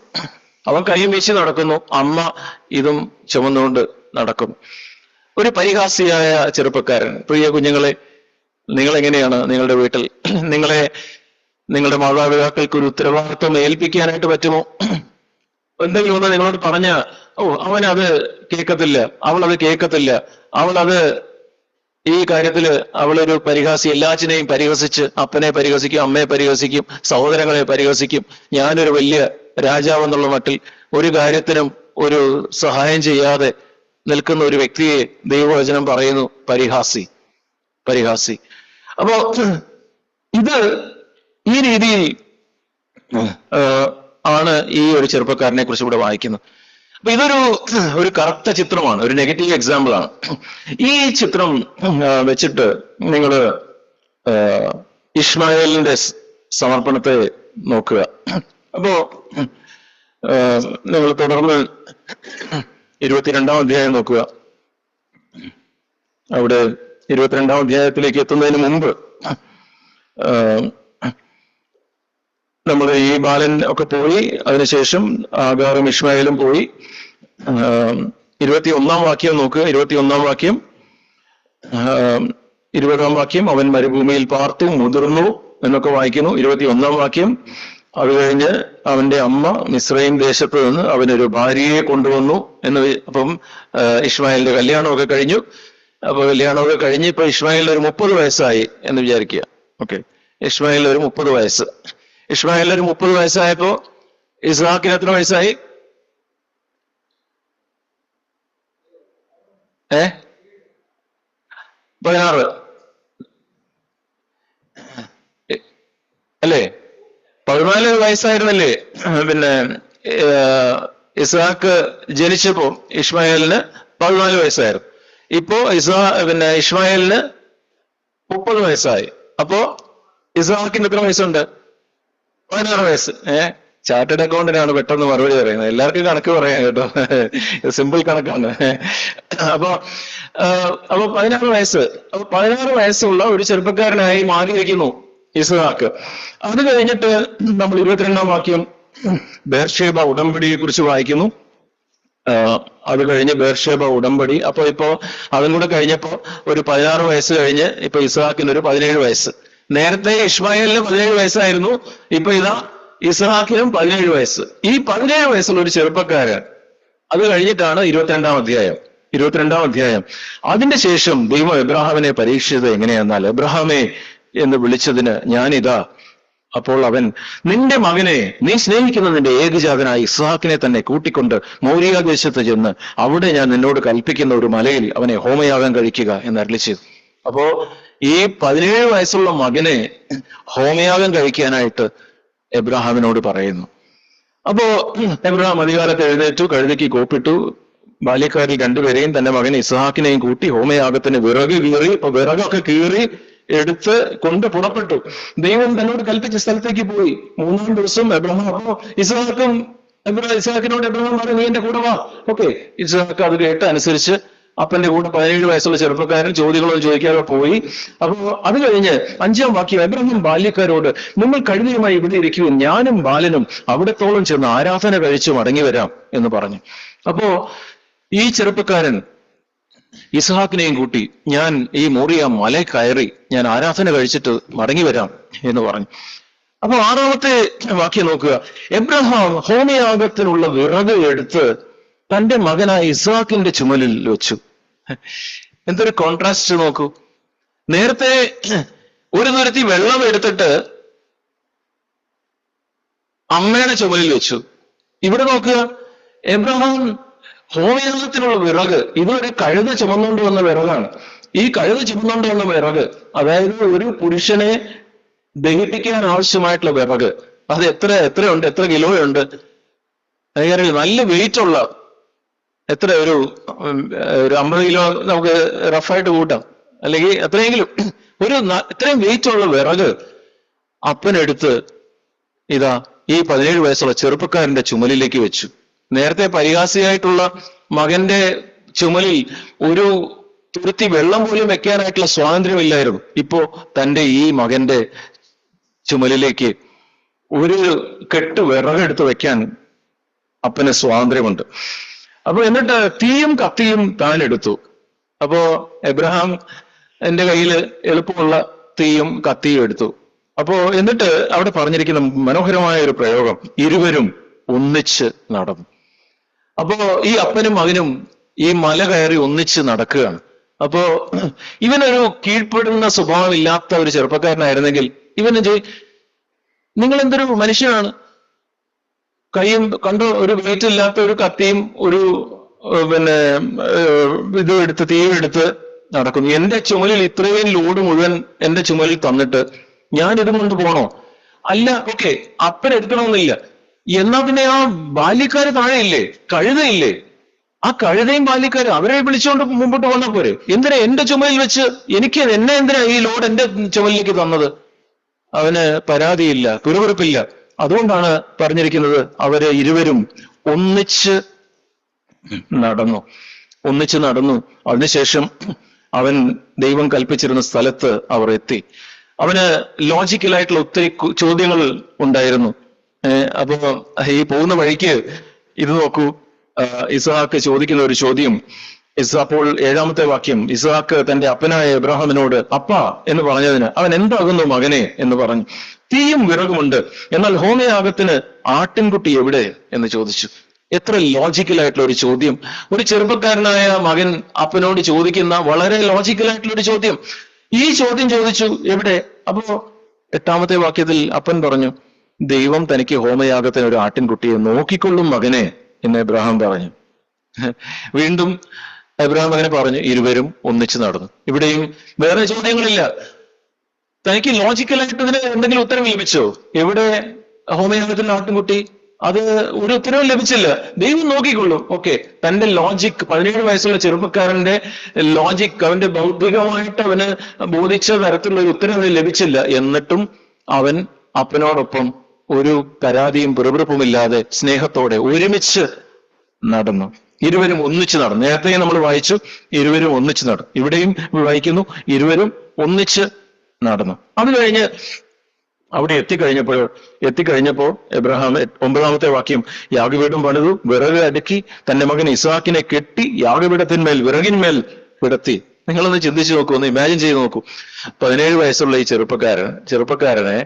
അമ്മ ഇതും ചുമന്നുകൊണ്ട് നടക്കുന്നു. ഒരു പരിഹാസിയായ ചെറുപ്പക്കാരൻ. പ്രിയ കുഞ്ഞുങ്ങളെ, നിങ്ങൾ എങ്ങനെയാണ് നിങ്ങളുടെ വീട്ടിൽ നിങ്ങളുടെ മാതാപിതാക്കൾക്ക് ഒരു ഉത്തരവാദിത്വം ഏൽപ്പിക്കാനായിട്ട് പറ്റുമോ? എന്തെങ്കിലും ഒന്ന് നിങ്ങളോട് പറഞ്ഞ, അവനത് കേൾക്കത്തില്ല, അവളത് കേൾക്കത്തില്ല, അവളത് ഈ കാര്യത്തില് അവളൊരു പരിഹാസി, എല്ലാറ്റിനെയും പരിഹസിച്ച് അപ്പനെ പരിഹസിക്കും, അമ്മയെ പരിഹസിക്കും, സഹോദരങ്ങളെ പരിഹസിക്കും. ഞാനൊരു വലിയ രാജാവെന്നുള്ള മട്ടിൽ ഒരു കാര്യത്തിനും ഒരു സഹായം ചെയ്യാതെ നിൽക്കുന്ന ഒരു വ്യക്തിയെ ദൈവവചനം പറയുന്നു പരിഹാസി. അപ്പോ ഇത് ഈ രീതിയിൽ ആണ് ഈ ഒരു ചെറുപ്പക്കാരനെ കുറിച്ച് ഇവിടെ വായിക്കുന്നത്. അപ്പൊ ഇതൊരു കറുത്ത ചിത്രമാണ്, ഒരു നെഗറ്റീവ് എക്സാമ്പിൾ ആണ്. ഈ ചിത്രം വെച്ചിട്ട് നിങ്ങൾ ഇസ്മായേലിന്റെ സമർപ്പണത്തെ നോക്കുക. അപ്പോ നിങ്ങൾ തുടർന്ന് 22-ാം അധ്യായം നോക്കുക. അവിടെ 22-ാം അധ്യായത്തിലേക്ക് എത്തുന്നതിന് മുമ്പ് നമ്മൾ ഈ ബാലൻ ഒക്കെ പോയി, അതിനുശേഷം ആഗാറും ഇസ്മായേലും പോയി. 21-ാം വാക്യം നോക്കുക. 21-ാം വാക്യം, 20-ാം വാക്യം, അവൻ മരുഭൂമിയിൽ പാർത്തു മുതിർന്നു എന്നൊക്കെ വായിക്കുന്നു. 21-ാം വാക്യം, അത് കഴിഞ്ഞ് അവന്റെ അമ്മ മിസ്രയീം ദേശത്ത് നിന്ന് അവനൊരു ഭാര്യയെ കൊണ്ടുവന്നു എന്ന്. അപ്പം ഇസ്മായേലിന്റെ കല്യാണമൊക്കെ കഴിഞ്ഞു. അപ്പൊ കല്യാണമൊക്കെ കഴിഞ്ഞ് ഇപ്പൊ ഇസ്മായേലിന് ഒരു 30 വയസ്സായി എന്ന് വിചാരിക്കുക. ഓക്കെ, ഇസ്മായേലിന് ഒരു 30 വയസ്സ്. ഇസ്മായേലിന് ഒരു 30 വയസ്സായപ്പോ ഇസ്ഹാക്കിന് എത്ര വയസ്സായി? 16 അല്ലേ? 14 വയസ്സായിരുന്നല്ലേ പിന്നെ ഇസ്ഹാക്ക് ജനിച്ചപ്പോ ഇസ്മായേലിന് 14 വയസ്സായിരുന്നു. ഇപ്പോ ഇസ്മായേലിന് 30 വയസ്സായി. അപ്പോ ഇസ്ഹാക്കിന് എത്ര വയസ്സുണ്ട്? 16 വയസ്സ്. ചാർട്ടേഡ് അക്കൗണ്ടിനാണ് പെട്ടെന്ന് മറുപടി പറയുന്നത്. എല്ലാവർക്കും കണക്ക് പറയാം കേട്ടോ, സിമ്പിൾ കണക്കാണ്. അപ്പൊ 16 വയസ്സ്. അപ്പൊ 16 വയസ്സുള്ള ഒരു ചെറുപ്പക്കാരനായി മാറിയിരിക്കുന്നു ഇസ്ഹാക്ക്. അത് കഴിഞ്ഞിട്ട് നമ്മൾ 22-ാം വാക്യം ബേർഷേബ ഉടമ്പടിയെ കുറിച്ച് വായിക്കുന്നു. അത് കഴിഞ്ഞ് ബേർഷേബ ഉടമ്പടി. ഇപ്പോ അതും കൂടെ കഴിഞ്ഞപ്പോ ഒരു 16 വയസ്സ് കഴിഞ്ഞ് ഇപ്പൊ ഇസ്ഹാക്കിന് ഒരു 17 വയസ്സ്. നേരത്തെ ഇസ്മായേലിന് 17 വയസ്സായിരുന്നു. ഇപ്പൊ ഇതാ ഇസ്ഹാക്കിനും 17 വയസ്സ്. ഈ 17 വയസ്സുള്ള ഒരു ചെറുപ്പക്കാരൻ. അത് കഴിഞ്ഞിട്ടാണ് 22-ാം അധ്യായം. അതിന്റെ ശേഷം ദൈവം എബ്രഹാമിനെ പരീക്ഷിച്ചത് എങ്ങനെയെന്നാൽ, എബ്രഹാമേ എന്ന് വിളിച്ചതിന് ഞാനിതാ. അപ്പോൾ അവൻ, നിന്റെ മകനെ, നീ സ്നേഹിക്കുന്ന നിന്റെ ഏകജാതനായ ഇസ്ഹാക്കിനെ തന്നെ കൂട്ടിക്കൊണ്ട് മോരിയ ദേശത്ത് ചെന്ന് അവിടെ ഞാൻ നിന്നോട് കൽപ്പിക്കുന്ന ഒരു മലയിൽ അവനെ ഹോമയാഗം കഴിക്കുക എന്ന് അരുളിച്ചത്. അപ്പോ ഈ 17 വയസ്സുള്ള മകനെ ഹോമയാഗം കഴിക്കാനായിട്ട് എബ്രഹാമിനോട് പറയുന്നു. അപ്പോ എബ്രഹാം അധികാരത്തെ എഴുന്നേറ്റു, കഴുതയ്ക്ക് കോപ്പിട്ടു, ബാല്യക്കാരിൽ 2 പേരെയും തന്റെ മകൻ ഇസ്ഹാക്കിനെയും കൂട്ടി ഹോമയാഗത്തിന് വിറക് കീറി. ഇപ്പൊ വിറകൊക്കെ കീറി എടുത്ത് കൊണ്ട് പുറപ്പെട്ടു. ദൈവം തന്നോട് കൽപ്പിച്ച സ്ഥലത്തേക്ക് പോയി. 3-ാം ദിവസം എബ്രഹാം, അപ്പോ ഇസ്ഹാക്കിനോട് എബ്രഹാം പറഞ്ഞു, നീ എന്റെ കൂടെ വാ. ഓക്കെ, ഇസ്ഹാക്ക് അത് കേട്ട് അനുസരിച്ച് അപ്പന്റെ കൂടെ 17 വയസ്സുള്ള ചെറുപ്പക്കാരൻ ചോദ്യങ്ങളൊന്നും ചോദിക്കാതെ പോയി. അപ്പോ അത് കഴിഞ്ഞ് 5-ാം വാക്യം, എബ്രഹാം ബാല്യക്കാരോട്, നിങ്ങൾ കഴുതയുമായി ഇവിടെ ഇരിക്കുകയും ഞാനും ബാലനും അവിടത്തോളം ചെന്ന് ആരാധന കഴിച്ചു മടങ്ങി വരാം എന്ന് പറഞ്ഞു. അപ്പോ ഈ ചെറുപ്പക്കാരൻ ഇസ്ഹാക്കിനെയും കൂട്ടി ഞാൻ ഈ മോറിയ മല കയറി ഞാൻ ആരാധന കഴിച്ചിട്ട് മടങ്ങി വരാം എന്ന് പറഞ്ഞു. അപ്പൊ 6-ാമത്തെ വാക്യം നോക്കുക. എബ്രഹാം ഹോമയാഗത്തിനുള്ള വിറക് എടുത്ത് തന്റെ മകനായ ഇസ്ഹാക്കിന്റെ ചുമലിൽ വെച്ചു. എന്തൊരു കോൺട്രാസ്റ്റ് നോക്കൂ. നേരത്തെ ഒരു തുരുത്തി വെള്ളം എടുത്തിട്ട് അമ്മയുടെ ചുമലിൽ വെച്ചു. ഇവിടെ നോക്കുക, എബ്രഹാം ഹോമയാഗത്തിനുള്ള വിറക്, ഇതൊരു കഴുത ചുമന്നുകൊണ്ട് വന്ന വിറകാണ്. ഈ കഴുത ചുമന്നുകൊണ്ട് വന്ന വിറക്, അതായത് ഒരു പുരുഷനെ ദഹിപ്പിക്കാൻ ആവശ്യമായിട്ടുള്ള വിറക്, അത് എത്രയുണ്ട്, എത്ര കിലോയുണ്ട്? നല്ല വെയിറ്റ് ഉള്ള, എത്ര ഒരു 50 കിലോ നമുക്ക് റഫായിട്ട് കൂട്ടാം, അല്ലെങ്കിൽ എത്രയെങ്കിലും ഇത്രയും വെയിറ്റ് ഉള്ള വിറക് അപ്പനെടുത്ത് ഇതാ ഈ 17 വയസ്സുള്ള ചെറുപ്പക്കാരന്റെ ചുമലിലേക്ക് വെച്ചു. നേരത്തെ പരിഹാസിയായിട്ടുള്ള മകന്റെ ചുമലിൽ ഒരു തുരുത്തി വെള്ളം പോലും വെക്കാനായിട്ടുള്ള സ്വാതന്ത്ര്യമില്ലായിരുന്നു. ഇപ്പോ തന്റെ ഈ മകന്റെ ചുമലിലേക്ക് ഒരു കെട്ട് വിറകെടുത്ത് വെക്കാൻ അപ്പന് സ്വാതന്ത്ര്യമുണ്ട്. അപ്പൊ എന്നിട്ട് തീയും കത്തിയും താൻ എടുത്തു. അപ്പോ എബ്രഹാം എന്റെ കയ്യിൽ എളുപ്പമുള്ള തീയും കത്തിയും എടുത്തു. അപ്പോ എന്നിട്ട് അവിടെ പറഞ്ഞിരിക്കുന്ന മനോഹരമായ ഒരു പ്രയോഗം, ഇരുവരും ഒന്നിച്ച് നടന്നു. അപ്പോ ഈ അപ്പനും മകനും ഈ മല കയറി ഒന്നിച്ച് നടക്കുകയാണ്. അപ്പോ ഇവനൊരു കീഴ്പ്പെടുന്ന സ്വഭാവം ഇല്ലാത്ത ഒരു ചെറുപ്പക്കാരനായിരുന്നെങ്കിൽ ഇവന് നിങ്ങൾ എന്തൊരു മനുഷ്യനാണ്, കൈയും കണ്ടോ, ഒരു വെയിറ്റ് ഇല്ലാത്ത ഒരു കത്തിയും ഒരു ഇതും എടുത്ത് തീയും എടുത്ത് നടക്കുന്നു. എന്റെ ചുമലിൽ ഇത്രയും ലോഡ് മുഴുവൻ എന്റെ ചുമലിൽ തന്നിട്ട് ഞാൻ ഇതും കൊണ്ട് പോണോ? അല്ല, ഓക്കെ, അപ്പൻ എടുക്കണമെന്നില്ല. എന്നാ പിന്നെ ആ ബാല്യക്കാര് താഴെയില്ലേ, കഴുതയില്ലേ, ആ കഴുതയും ബാല്യക്കാര് അവരെ വിളിച്ചുകൊണ്ട് മുമ്പോട്ട് വന്നാൽ പോരെ? എന്തിനാ എന്റെ ചുമലിൽ വെച്ച് എന്നെ എന്തിനാ ഈ ലോഡ് എന്റെ ചുമലിലേക്ക് തന്നത്? അവന് പരാതിയില്ല, പിറുപിറുപ്പില്ല. അതുകൊണ്ടാണ് പറഞ്ഞിരിക്കുന്നത് അവര് ഇരുവരും ഒന്നിച്ച് നടന്നു. അതിനുശേഷം അവൻ ദൈവം കൽപ്പിച്ചിരുന്ന സ്ഥലത്ത് അവർ എത്തി. അവന് ലോജിക്കലായിട്ടുള്ള ഒത്തിരി ചോദ്യങ്ങൾ ഉണ്ടായിരുന്നു. അപ്പൊ ഈ പോകുന്ന വഴിക്ക് ഇത് നോക്കൂ, ഇസ്ഹാക്ക് ചോദിക്കുന്ന ഒരു ചോദ്യം. അപ്പോൾ 7-ാമത്തെ വാക്യം, ഇസ്ഹാക്ക് തന്റെ അപ്പനായ എബ്രഹാമിനോട് അപ്പ എന്ന് പറഞ്ഞതിന് അവൻ എന്താകുന്നു മകനെ എന്ന് പറഞ്ഞു. തീയും വിറകുമുണ്ട്, എന്നാൽ ഹോമയാഗത്തിന് ആട്ടിൻകുട്ടി എവിടെ എന്ന് ചോദിച്ചു. എത്ര ലോജിക്കലായിട്ടുള്ള ഒരു ചോദ്യം! ഒരു ചെറുപ്പക്കാരനായ മകൻ അപ്പനോട് ചോദിക്കുന്ന വളരെ ലോജിക്കലായിട്ടുള്ള ഒരു ചോദ്യം. ഈ ചോദ്യം ചോദിച്ചു, എവിടെ? അപ്പോ 8-ാമത്തെ വാക്യത്തിൽ അപ്പൻ പറഞ്ഞു, ദൈവം തനിക്ക് ഹോമയാഗത്തിന് ഒരു ആട്ടിൻകുട്ടിയെ നോക്കിക്കൊള്ളും മകനെ എന്ന് എബ്രഹാം പറഞ്ഞു. വീണ്ടും എബ്രഹാം അങ്ങനെ പറഞ്ഞു. ഇരുവരും ഒന്നിച്ചു നടന്നു. ഇവിടെയും വേറെ ചോദ്യങ്ങളില്ല. തനിക്ക് ലോജിക്കലായിട്ട് ഇതിന് എന്തെങ്കിലും ഉത്തരം ലഭിച്ചോ? എവിടെ ഹോമയാഗത്തിന്റെ ആട്ടിൻകുട്ടി? അത് ഒരു ഉത്തരവും ലഭിച്ചില്ല. ദൈവം നോക്കിക്കൊള്ളും. ഓക്കെ, തന്റെ ലോജിക്, 17 വയസ്സുള്ള ചെറുപ്പക്കാരന്റെ ലോജിക്, അവന്റെ ബൗദ്ധികമായിട്ട് അവന് ബോധിച്ച തരത്തിലുള്ള ഒരു ഉത്തരം അവന് ലഭിച്ചില്ല. എന്നിട്ടും അവൻ അപ്പനോടൊപ്പം ഒരു പരാതിയും പിറുപിറുപ്പുമില്ലാതെ സ്നേഹത്തോടെ ഒരുമിച്ച് നടന്നു. ഇരുവരും ഒന്നിച്ച് നടന്നു. നേരത്തെ നമ്മൾ വായിച്ചു ഇരുവരും ഒന്നിച്ച് നടന്നു. ഇവിടെയും വായിക്കുന്നു ഇരുവരും ഒന്നിച്ച് നടന്നു. അത് കഴിഞ്ഞ് അവിടെ എത്തിക്കഴിഞ്ഞപ്പോ എബ്രഹാം 9-ാമത്തെ വാക്യം, യാഗപീഠം പണിതു, വിറക് അടുക്കി, തന്റെ മകൻ ഇസ്ഹാക്കിനെ കെട്ടി യാഗപീഠത്തിന്മേൽ വിറകിന്മേൽ കിടത്തി. നിങ്ങളൊന്ന് ചിന്തിച്ചു നോക്കൂ, ഒന്ന് ഇമാജിൻ ചെയ്ത് നോക്കൂ. 17 വയസ്സുള്ള ഈ ചെറുപ്പക്കാരനെ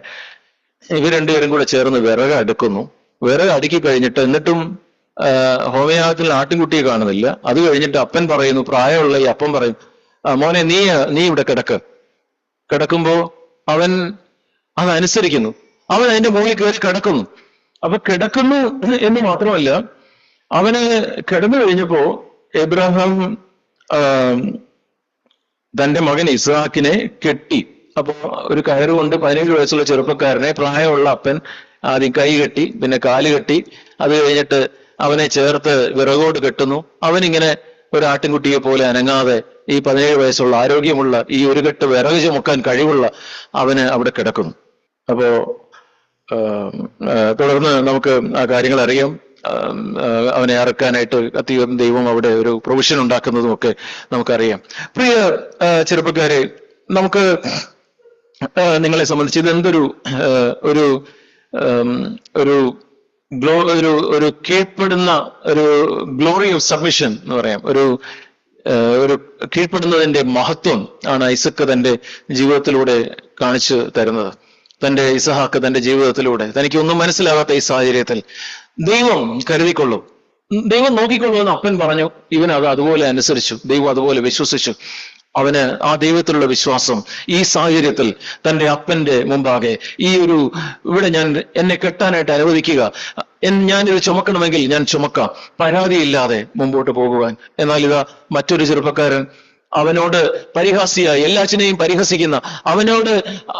ഇവർ രണ്ടുപേരും കൂടെ ചേർന്ന് വിറക് അടുക്കുന്നു. വിറക് അടുക്കി കഴിഞ്ഞിട്ട് എന്നിട്ടും ഹോമയാഗത്തിൽ ആട്ടിൻകുട്ടിയെ കാണുന്നില്ല. അത് കഴിഞ്ഞിട്ട് അപ്പൻ പറയുന്നു, പ്രായമുള്ള ഈ അപ്പൻ പറയും, മോനെ നീ ഇവിടെ കിടക്കുമ്പോ അവൻ അതനുസരിക്കുന്നു. അവൻ അതിന്റെ മുകളിൽ കയറി കിടക്കുന്നു. അപ്പൊ കിടക്കുന്നു എന്ന് മാത്രമല്ല, അവന് കിടന്നു കഴിഞ്ഞപ്പോ എബ്രഹാം തന്റെ മകൻ ഇസ്ഹാക്കിനെ കെട്ടി. അപ്പോ ഒരു കയറുകൊണ്ട് 17 വയസ്സുള്ള ചെറുപ്പക്കാരനെ പ്രായമുള്ള അപ്പൻ ആദ്യം കൈ കെട്ടി, പിന്നെ കാല് കെട്ടി, അത് കഴിഞ്ഞിട്ട് അവനെ ചേർത്ത് വിറകോട് കെട്ടുന്നു. അവനിങ്ങനെ ഒരു ആട്ടിൻകുട്ടിയെ പോലെ അനങ്ങാതെ ഈ 17 വയസ്സുള്ള ആരോഗ്യമുള്ള ഈ ഒരു കെട്ട് വിറക് ചുമക്കാൻ കഴിവുള്ള അവന് അവിടെ കിടക്കുന്നു. അപ്പോ തുടർന്ന് നമുക്ക് ആ കാര്യങ്ങൾ അറിയാം. അവനെ അറക്കാനായിട്ട് അധികം ദൈവം അവിടെ ഒരു പ്രൊവിഷൻ ഉണ്ടാക്കുന്നതും ഒക്കെ നമുക്കറിയാം. പ്രിയ ചെറുപ്പക്കാരെ, നമുക്ക് നിങ്ങളെ സംബന്ധിച്ച് ഇത് എന്തൊരു ഒരു കീഴ്പ്പെടുന്ന ഒരു ഗ്ലോറി ഓഫ് സബ്മിഷൻ എന്ന് പറയാം. ഒരു കീഴ്പ്പെടുന്നതിന്റെ മഹത്വം ആണ് ഐസക്ക് തന്റെ ജീവിതത്തിലൂടെ കാണിച്ചു തരുന്നത്. തന്റെ ഇസഹാക്ക് തന്റെ ജീവിതത്തിലൂടെ തനിക്കൊന്നും മനസ്സിലാകാത്ത ഈ സാഹചര്യത്തിൽ ദൈവം കരുതിക്കൊള്ളും, ദൈവം നോക്കിക്കൊള്ളൂ എന്ന് അപ്പൻ പറഞ്ഞു. ഇവൻ അതുപോലെ അനുസരിച്ചു. ദൈവം അതുപോലെ വിശ്വസിച്ചു. അവന് ആ ദൈവത്തിലുള്ള വിശ്വാസം ഈ സാഹചര്യത്തിൽ തന്റെ അപ്പന്റെ മുമ്പാകെ ഇവിടെ എന്നെ കെട്ടാനായിട്ട് അനുവദിക്കുക, ഞാനിത് ചുമക്കണമെങ്കിൽ ഞാൻ ചുമക്കാം, പരാതിയില്ലാതെ മുമ്പോട്ട് പോകുവാൻ. എന്നാൽ ഇതാ മറ്റൊരു ചെറുപ്പക്കാരൻ അവനോട് പരിഹാസിയായി, എല്ലാറ്റിനെയും പരിഹസിക്കുന്ന, അവനോട്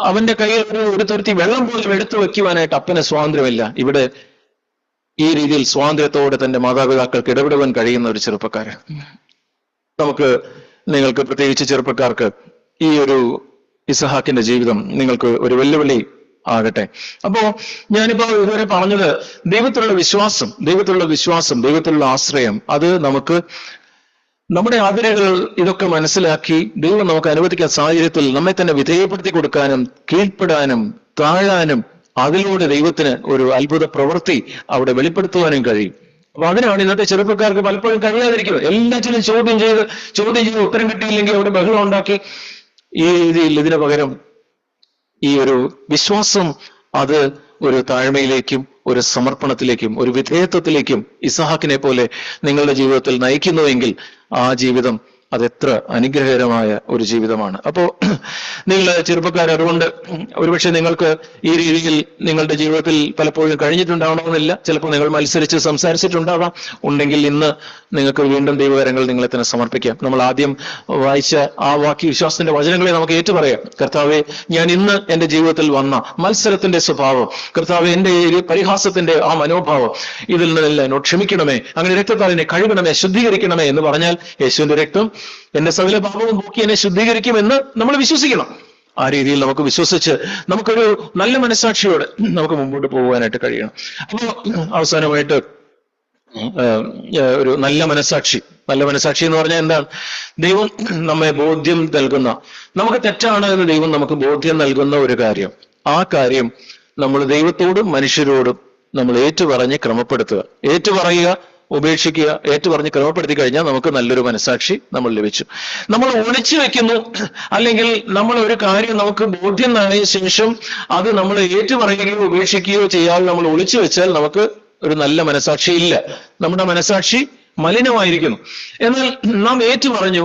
അവന്റെ കയ്യിൽ ഒരു തുരുത്തി വെള്ളം പോലും എടുത്തു വെക്കുവാനായിട്ട് അപ്പന് സ്വാതന്ത്ര്യമില്ല. ഇവിടെ ഈ രീതിയിൽ സ്വാതന്ത്ര്യത്തോടെ തന്റെ മാതാപിതാക്കൾക്ക് ഇടപെടുവാൻ കഴിയുന്ന ഒരു ചെറുപ്പക്കാരൻ. നിങ്ങൾക്ക് പ്രത്യേകിച്ച് ചെറുപ്പക്കാർക്ക് ഈ ഒരു ഇസഹാക്കിന്റെ ജീവിതം നിങ്ങൾക്ക് ഒരു വെല്ലുവിളി ആകട്ടെ. അപ്പോ ഞാനിപ്പോ ഇതുവരെ പറഞ്ഞത് ദൈവത്തിലുള്ള വിശ്വാസം, ദൈവത്തിലുള്ള ആശ്രയം, അത് നമുക്ക് നമ്മുടെ ആഗ്രഹങ്ങൾ ഇതൊക്കെ മനസ്സിലാക്കി ദൈവം നമുക്ക് അനുവദിക്കുന്ന സാഹചര്യത്തിൽ നമ്മെ തന്നെ വിധേയപ്പെടുത്തി കൊടുക്കാനും കീഴ്പ്പെടാനും താഴാനും അതിലൂടെ ദൈവത്തിന് ഒരു അത്ഭുത പ്രവൃത്തി അവിടെ വെളിപ്പെടുത്തുവാനും കഴിയും. അപ്പൊ അതിനാണ് ഇന്നത്തെ ചെറുപ്പക്കാർക്ക് പലപ്പോഴും കഴിയാതിരിക്കുന്നത്. എല്ലാറ്റിനും ചോദ്യം ചെയ്ത് ഉത്തരം കിട്ടിയില്ലെങ്കിൽ അവിടെ ബഹളം ഉണ്ടാക്കി. ഈ രീതിയിൽ ഇതിന് പകരം ഈ ഒരു വിശ്വാസം അത് ഒരു താഴ്മയിലേക്കും ഒരു സമർപ്പണത്തിലേക്കും ഒരു വിധേയത്വത്തിലേക്കും ഇസഹാക്കിനെ പോലെ നിങ്ങളുടെ ജീവിതത്തിൽ നയിക്കുന്നുവെങ്കിൽ ആ ജീവിതം അതെത്ര അനുഗ്രഹകരമായ ഒരു ജീവിതമാണ്. അപ്പോ നിങ്ങൾ ചെറുപ്പക്കാർ, അതുകൊണ്ട് ഒരുപക്ഷെ നിങ്ങൾക്ക് ഈ രീതിയിൽ നിങ്ങളുടെ ജീവിതത്തിൽ പലപ്പോഴും കഴിഞ്ഞിട്ടുണ്ടാവണമെന്നില്ല. ചിലപ്പോൾ നിങ്ങൾ മത്സരിച്ച് സംസാരിച്ചിട്ടുണ്ടാവാം. ഉണ്ടെങ്കിൽ ഇന്ന് നിങ്ങൾക്ക് വീണ്ടും ദൈവകരങ്ങൾ നിങ്ങളെ തന്നെ സമർപ്പിക്കാം. നമ്മൾ ആദ്യം വായിച്ച ആ വിശ്വാസത്തിന്റെ വചനങ്ങളെ നമുക്ക് ഏറ്റുപറയാം. കർത്താവെ, ഞാൻ ഇന്ന് എന്റെ ജീവിതത്തിൽ വന്ന മത്സരത്തിന്റെ സ്വഭാവം, കർത്താവെ എന്റെ പരിഹാസത്തിന്റെ ആ മനോഭാവം, ഇതിൽ നിന്നെല്ലാം എന്നോട് ക്ഷമിക്കണമേ, അങ്ങനെ രക്തത്താൽ എന്നെ കഴുകണമേ, ശുദ്ധീകരിക്കണമേ എന്ന് പറഞ്ഞാൽ യേശുവിന്റെ രക്തം എന്റെ സകല പാപവും നോക്കി എന്നെ ശുദ്ധീകരിക്കുമെന്ന് നമ്മൾ വിശ്വസിക്കണം. ആ രീതിയിൽ നമുക്ക് വിശ്വസിച്ച് നമുക്കൊരു നല്ല മനസ്സാക്ഷിയോടെ നമുക്ക് മുമ്പോട്ട് പോകുവാനായിട്ട് കഴിയണം. അപ്പോൾ അവസാനമായിട്ട് ഒരു നല്ല മനസ്സാക്ഷി എന്ന് പറഞ്ഞാൽ എന്താണ്? ദൈവം നമ്മെ ബോധ്യം നൽകുന്ന, നമുക്ക് തെറ്റാണ് എന്ന് ദൈവം നമുക്ക് ബോധ്യം നൽകുന്ന ഒരു കാര്യം, ആ കാര്യം നമ്മൾ ദൈവത്തോടും മനുഷ്യരോടും നമ്മൾ ഏറ്റുപറഞ്ഞ് ക്രമപ്പെടുത്തുക. ഏറ്റുപറയുക, ഉപേക്ഷിക്കുക, ഏറ്റുപറഞ്ഞ് ക്രമപ്പെടുത്തി കഴിഞ്ഞാൽ നമുക്ക് നല്ലൊരു മനസ്സാക്ഷി നമ്മൾ ലഭിച്ചു. നമ്മൾ ഒളിച്ചു വെക്കുന്നു, അല്ലെങ്കിൽ നമ്മൾ ഒരു കാര്യം നമുക്ക് ബോധ്യം നൽകിയ ശേഷം അത് നമ്മൾ ഏറ്റുപറയുകയോ ഉപേക്ഷിക്കുകയോ ചെയ്യാതെ നമ്മൾ ഒളിച്ചു വെച്ചാൽ നമുക്ക് ഒരു നല്ല മനസ്സാക്ഷി ഇല്ല. നമ്മുടെ മനസ്സാക്ഷി മലിനമായിരിക്കുന്നു. എന്നാൽ നാം ഏറ്റുപറഞ്ഞു,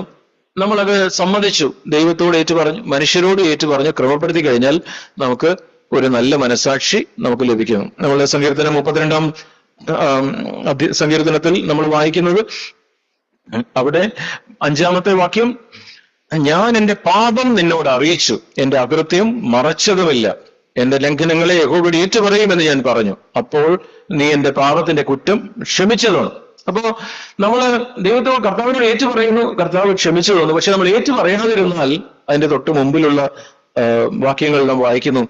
നമ്മളത് സമ്മതിച്ചു, ദൈവത്തോട് ഏറ്റുപറഞ്ഞു, മനുഷ്യരോട് ഏറ്റുപറഞ്ഞു ക്രമപ്പെടുത്തി കഴിഞ്ഞാൽ നമുക്ക് ഒരു നല്ല മനസാക്ഷി നമുക്ക് ലഭിക്കുന്നു. നമ്മൾ സങ്കീർത്തനം 32-ാം സങ്കീർത്തനത്തിൽ നമ്മൾ വായിക്കുന്നത്, അവിടെ 5-ാമത്തെ വാക്യം, ഞാൻ എന്റെ പാപം നിന്നോട് അറിയിച്ചു, എന്റെ അകൃത്യം മറച്ചതുമില്ല, എന്റെ ലംഘനങ്ങളെ യഹോവയോട് ഏറ്റുപറയുമെന്ന് ഞാൻ പറഞ്ഞു, അപ്പോൾ നീ എന്റെ പാപത്തിന്റെ കുറ്റം ക്ഷമിച്ചതാണ്. അപ്പോ നമ്മള് ദൈവത്തോട് കർത്താവിനോട് ഏറ്റുപറയുന്നു, കർത്താവ് ക്ഷമിച്ചു തന്നു. പക്ഷെ നമ്മൾ ഏറ്റുപറയാതിരുന്നാൽ അതിന്റെ തൊട്ട് മുമ്പിലുള്ള വാക്യങ്ങൾ നാം വായിക്കുന്നു,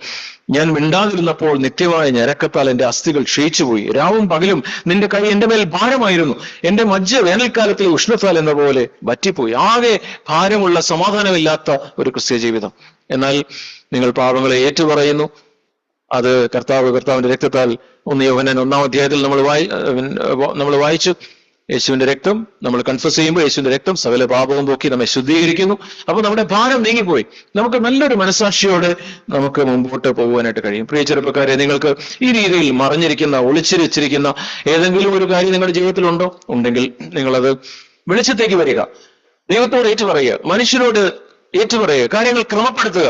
ഞാൻ മിണ്ടാതിരുന്നപ്പോൾ നിത്യമായ ഞരക്കത്താൽ എന്റെ അസ്ഥികൾ ക്ഷയിച്ചുപോയി, രാവും പകലും നിന്റെ കൈ എന്റെ മേൽ ഭാരമായിരുന്നു, എന്റെ മജ്ജ വേനൽക്കാലത്തിലെ ഉഷ്ണത്താൽ എന്ന പോലെ വറ്റിപ്പോയി. ആകെ ഭാരമുള്ള, സമാധാനമില്ലാത്ത ഒരു ക്രിസ്ത്യ ജീവിതം. എന്നാൽ നിങ്ങൾ പാപങ്ങളെ ഏറ്റുപറയുന്നു, അത് കർത്താവിന്റെ രക്തത്താൽ 1 യോഹന്നാൻ 1-ാം അധ്യായത്തിൽ നമ്മൾ വായിച്ചു, യേശുവിന്റെ രക്തം നമ്മൾ കൺഫസ് ചെയ്യുമ്പോൾ യേശുവിന്റെ രക്തം സകല പാപവും പോക്കി നമ്മെ ശുദ്ധീകരിക്കുന്നു. അപ്പൊ നമ്മുടെ ഭാരം നീങ്ങിപ്പോയി, നമുക്ക് നല്ലൊരു മനസാക്ഷിയോടെ നമുക്ക് മുമ്പോട്ട് പോകുവാനായിട്ട് കഴിയും. പ്രിയ ചെറുപ്പക്കാരെ, നിങ്ങൾക്ക് ഈ രീതിയിൽ മറഞ്ഞിരിക്കുന്ന, ഒളിച്ചിരിച്ചിരിക്കുന്ന ഏതെങ്കിലും ഒരു കാര്യം നിങ്ങളുടെ ജീവിതത്തിൽ ഉണ്ടെങ്കിൽ നിങ്ങളത് വെളിച്ചത്തേക്ക് വരിക, ദൈവത്തോട് ഏറ്റുപറയുക, മനുഷ്യരോട് ഏറ്റുപറയുക, കാര്യങ്ങൾ ക്രമപ്പെടുത്തുക.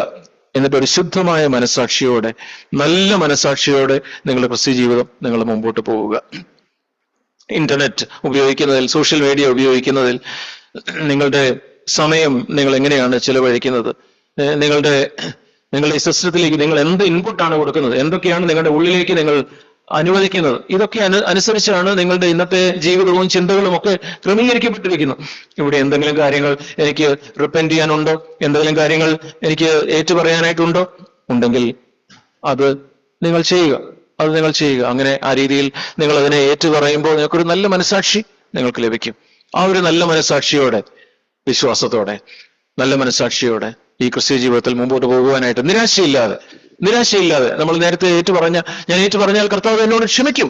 എന്നിട്ട് ഒരു ശുദ്ധമായ മനസാക്ഷിയോടെ, നല്ല മനസാക്ഷിയോടെ നിങ്ങളുടെ ക്രിസ്ത്യ ജീവിതം നിങ്ങൾ മുമ്പോട്ട് പോവുക. ഇന്റർനെറ്റ് ഉപയോഗിക്കുന്നതിൽ, സോഷ്യൽ മീഡിയ ഉപയോഗിക്കുന്നതിൽ നിങ്ങളുടെ സമയം നിങ്ങൾ എങ്ങനെയാണ് ചെലവഴിക്കുന്നത്? നിങ്ങളുടെ സിസ്റ്റത്തിലേക്ക് നിങ്ങൾ എന്ത് ഇൻപുട്ടാണ് കൊടുക്കുന്നത്? എന്തൊക്കെയാണ് നിങ്ങളുടെ ഉള്ളിലേക്ക് നിങ്ങൾ അനുവദിക്കുന്നത്? ഇതൊക്കെ അനുസരിച്ചാണ് നിങ്ങളുടെ ഇന്നത്തെ ജീവിതവും ചിന്തകളും ഒക്കെ ക്രമീകരിക്കപ്പെട്ടിരിക്കുന്നു. ഇവിടെ എന്തെങ്കിലും കാര്യങ്ങൾ എനിക്ക് റിപ്പന്റ് ചെയ്യാനുണ്ടോ? എന്തെങ്കിലും കാര്യങ്ങൾ എനിക്ക് ഏറ്റുപറയാനായിട്ടുണ്ടോ? ഉണ്ടെങ്കിൽ അത് നിങ്ങൾ ചെയ്യുക. അങ്ങനെ ആ രീതിയിൽ നിങ്ങൾ അതിനെ ഏറ്റുപറയുമ്പോൾ നിങ്ങൾക്കൊരു നല്ല മനസാക്ഷി നിങ്ങൾക്ക് ലഭിക്കും. ആ ഒരു നല്ല മനസാക്ഷിയോടെ, വിശ്വാസത്തോടെ, നല്ല മനസാക്ഷിയോടെ ഈ ക്രിസ്ത്യ ജീവിതത്തിൽ മുമ്പോട്ട് പോകുവാനായിട്ട് നിരാശയില്ലാതെ നമ്മൾ നേരത്തെ ഞാൻ ഏറ്റുപറഞ്ഞാൽ കർത്താവ് എന്നോട് ക്ഷമിക്കും,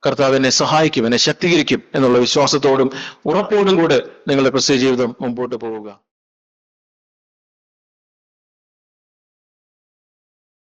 കർത്താവ് എന്നെ സഹായിക്കും, എന്നെ ശക്തീകരിക്കും എന്നുള്ള വിശ്വാസത്തോടും ഉറപ്പോടും കൂടെ നിങ്ങളുടെ ക്രിസ്ത്യ ജീവിതം മുമ്പോട്ട് പോവുക.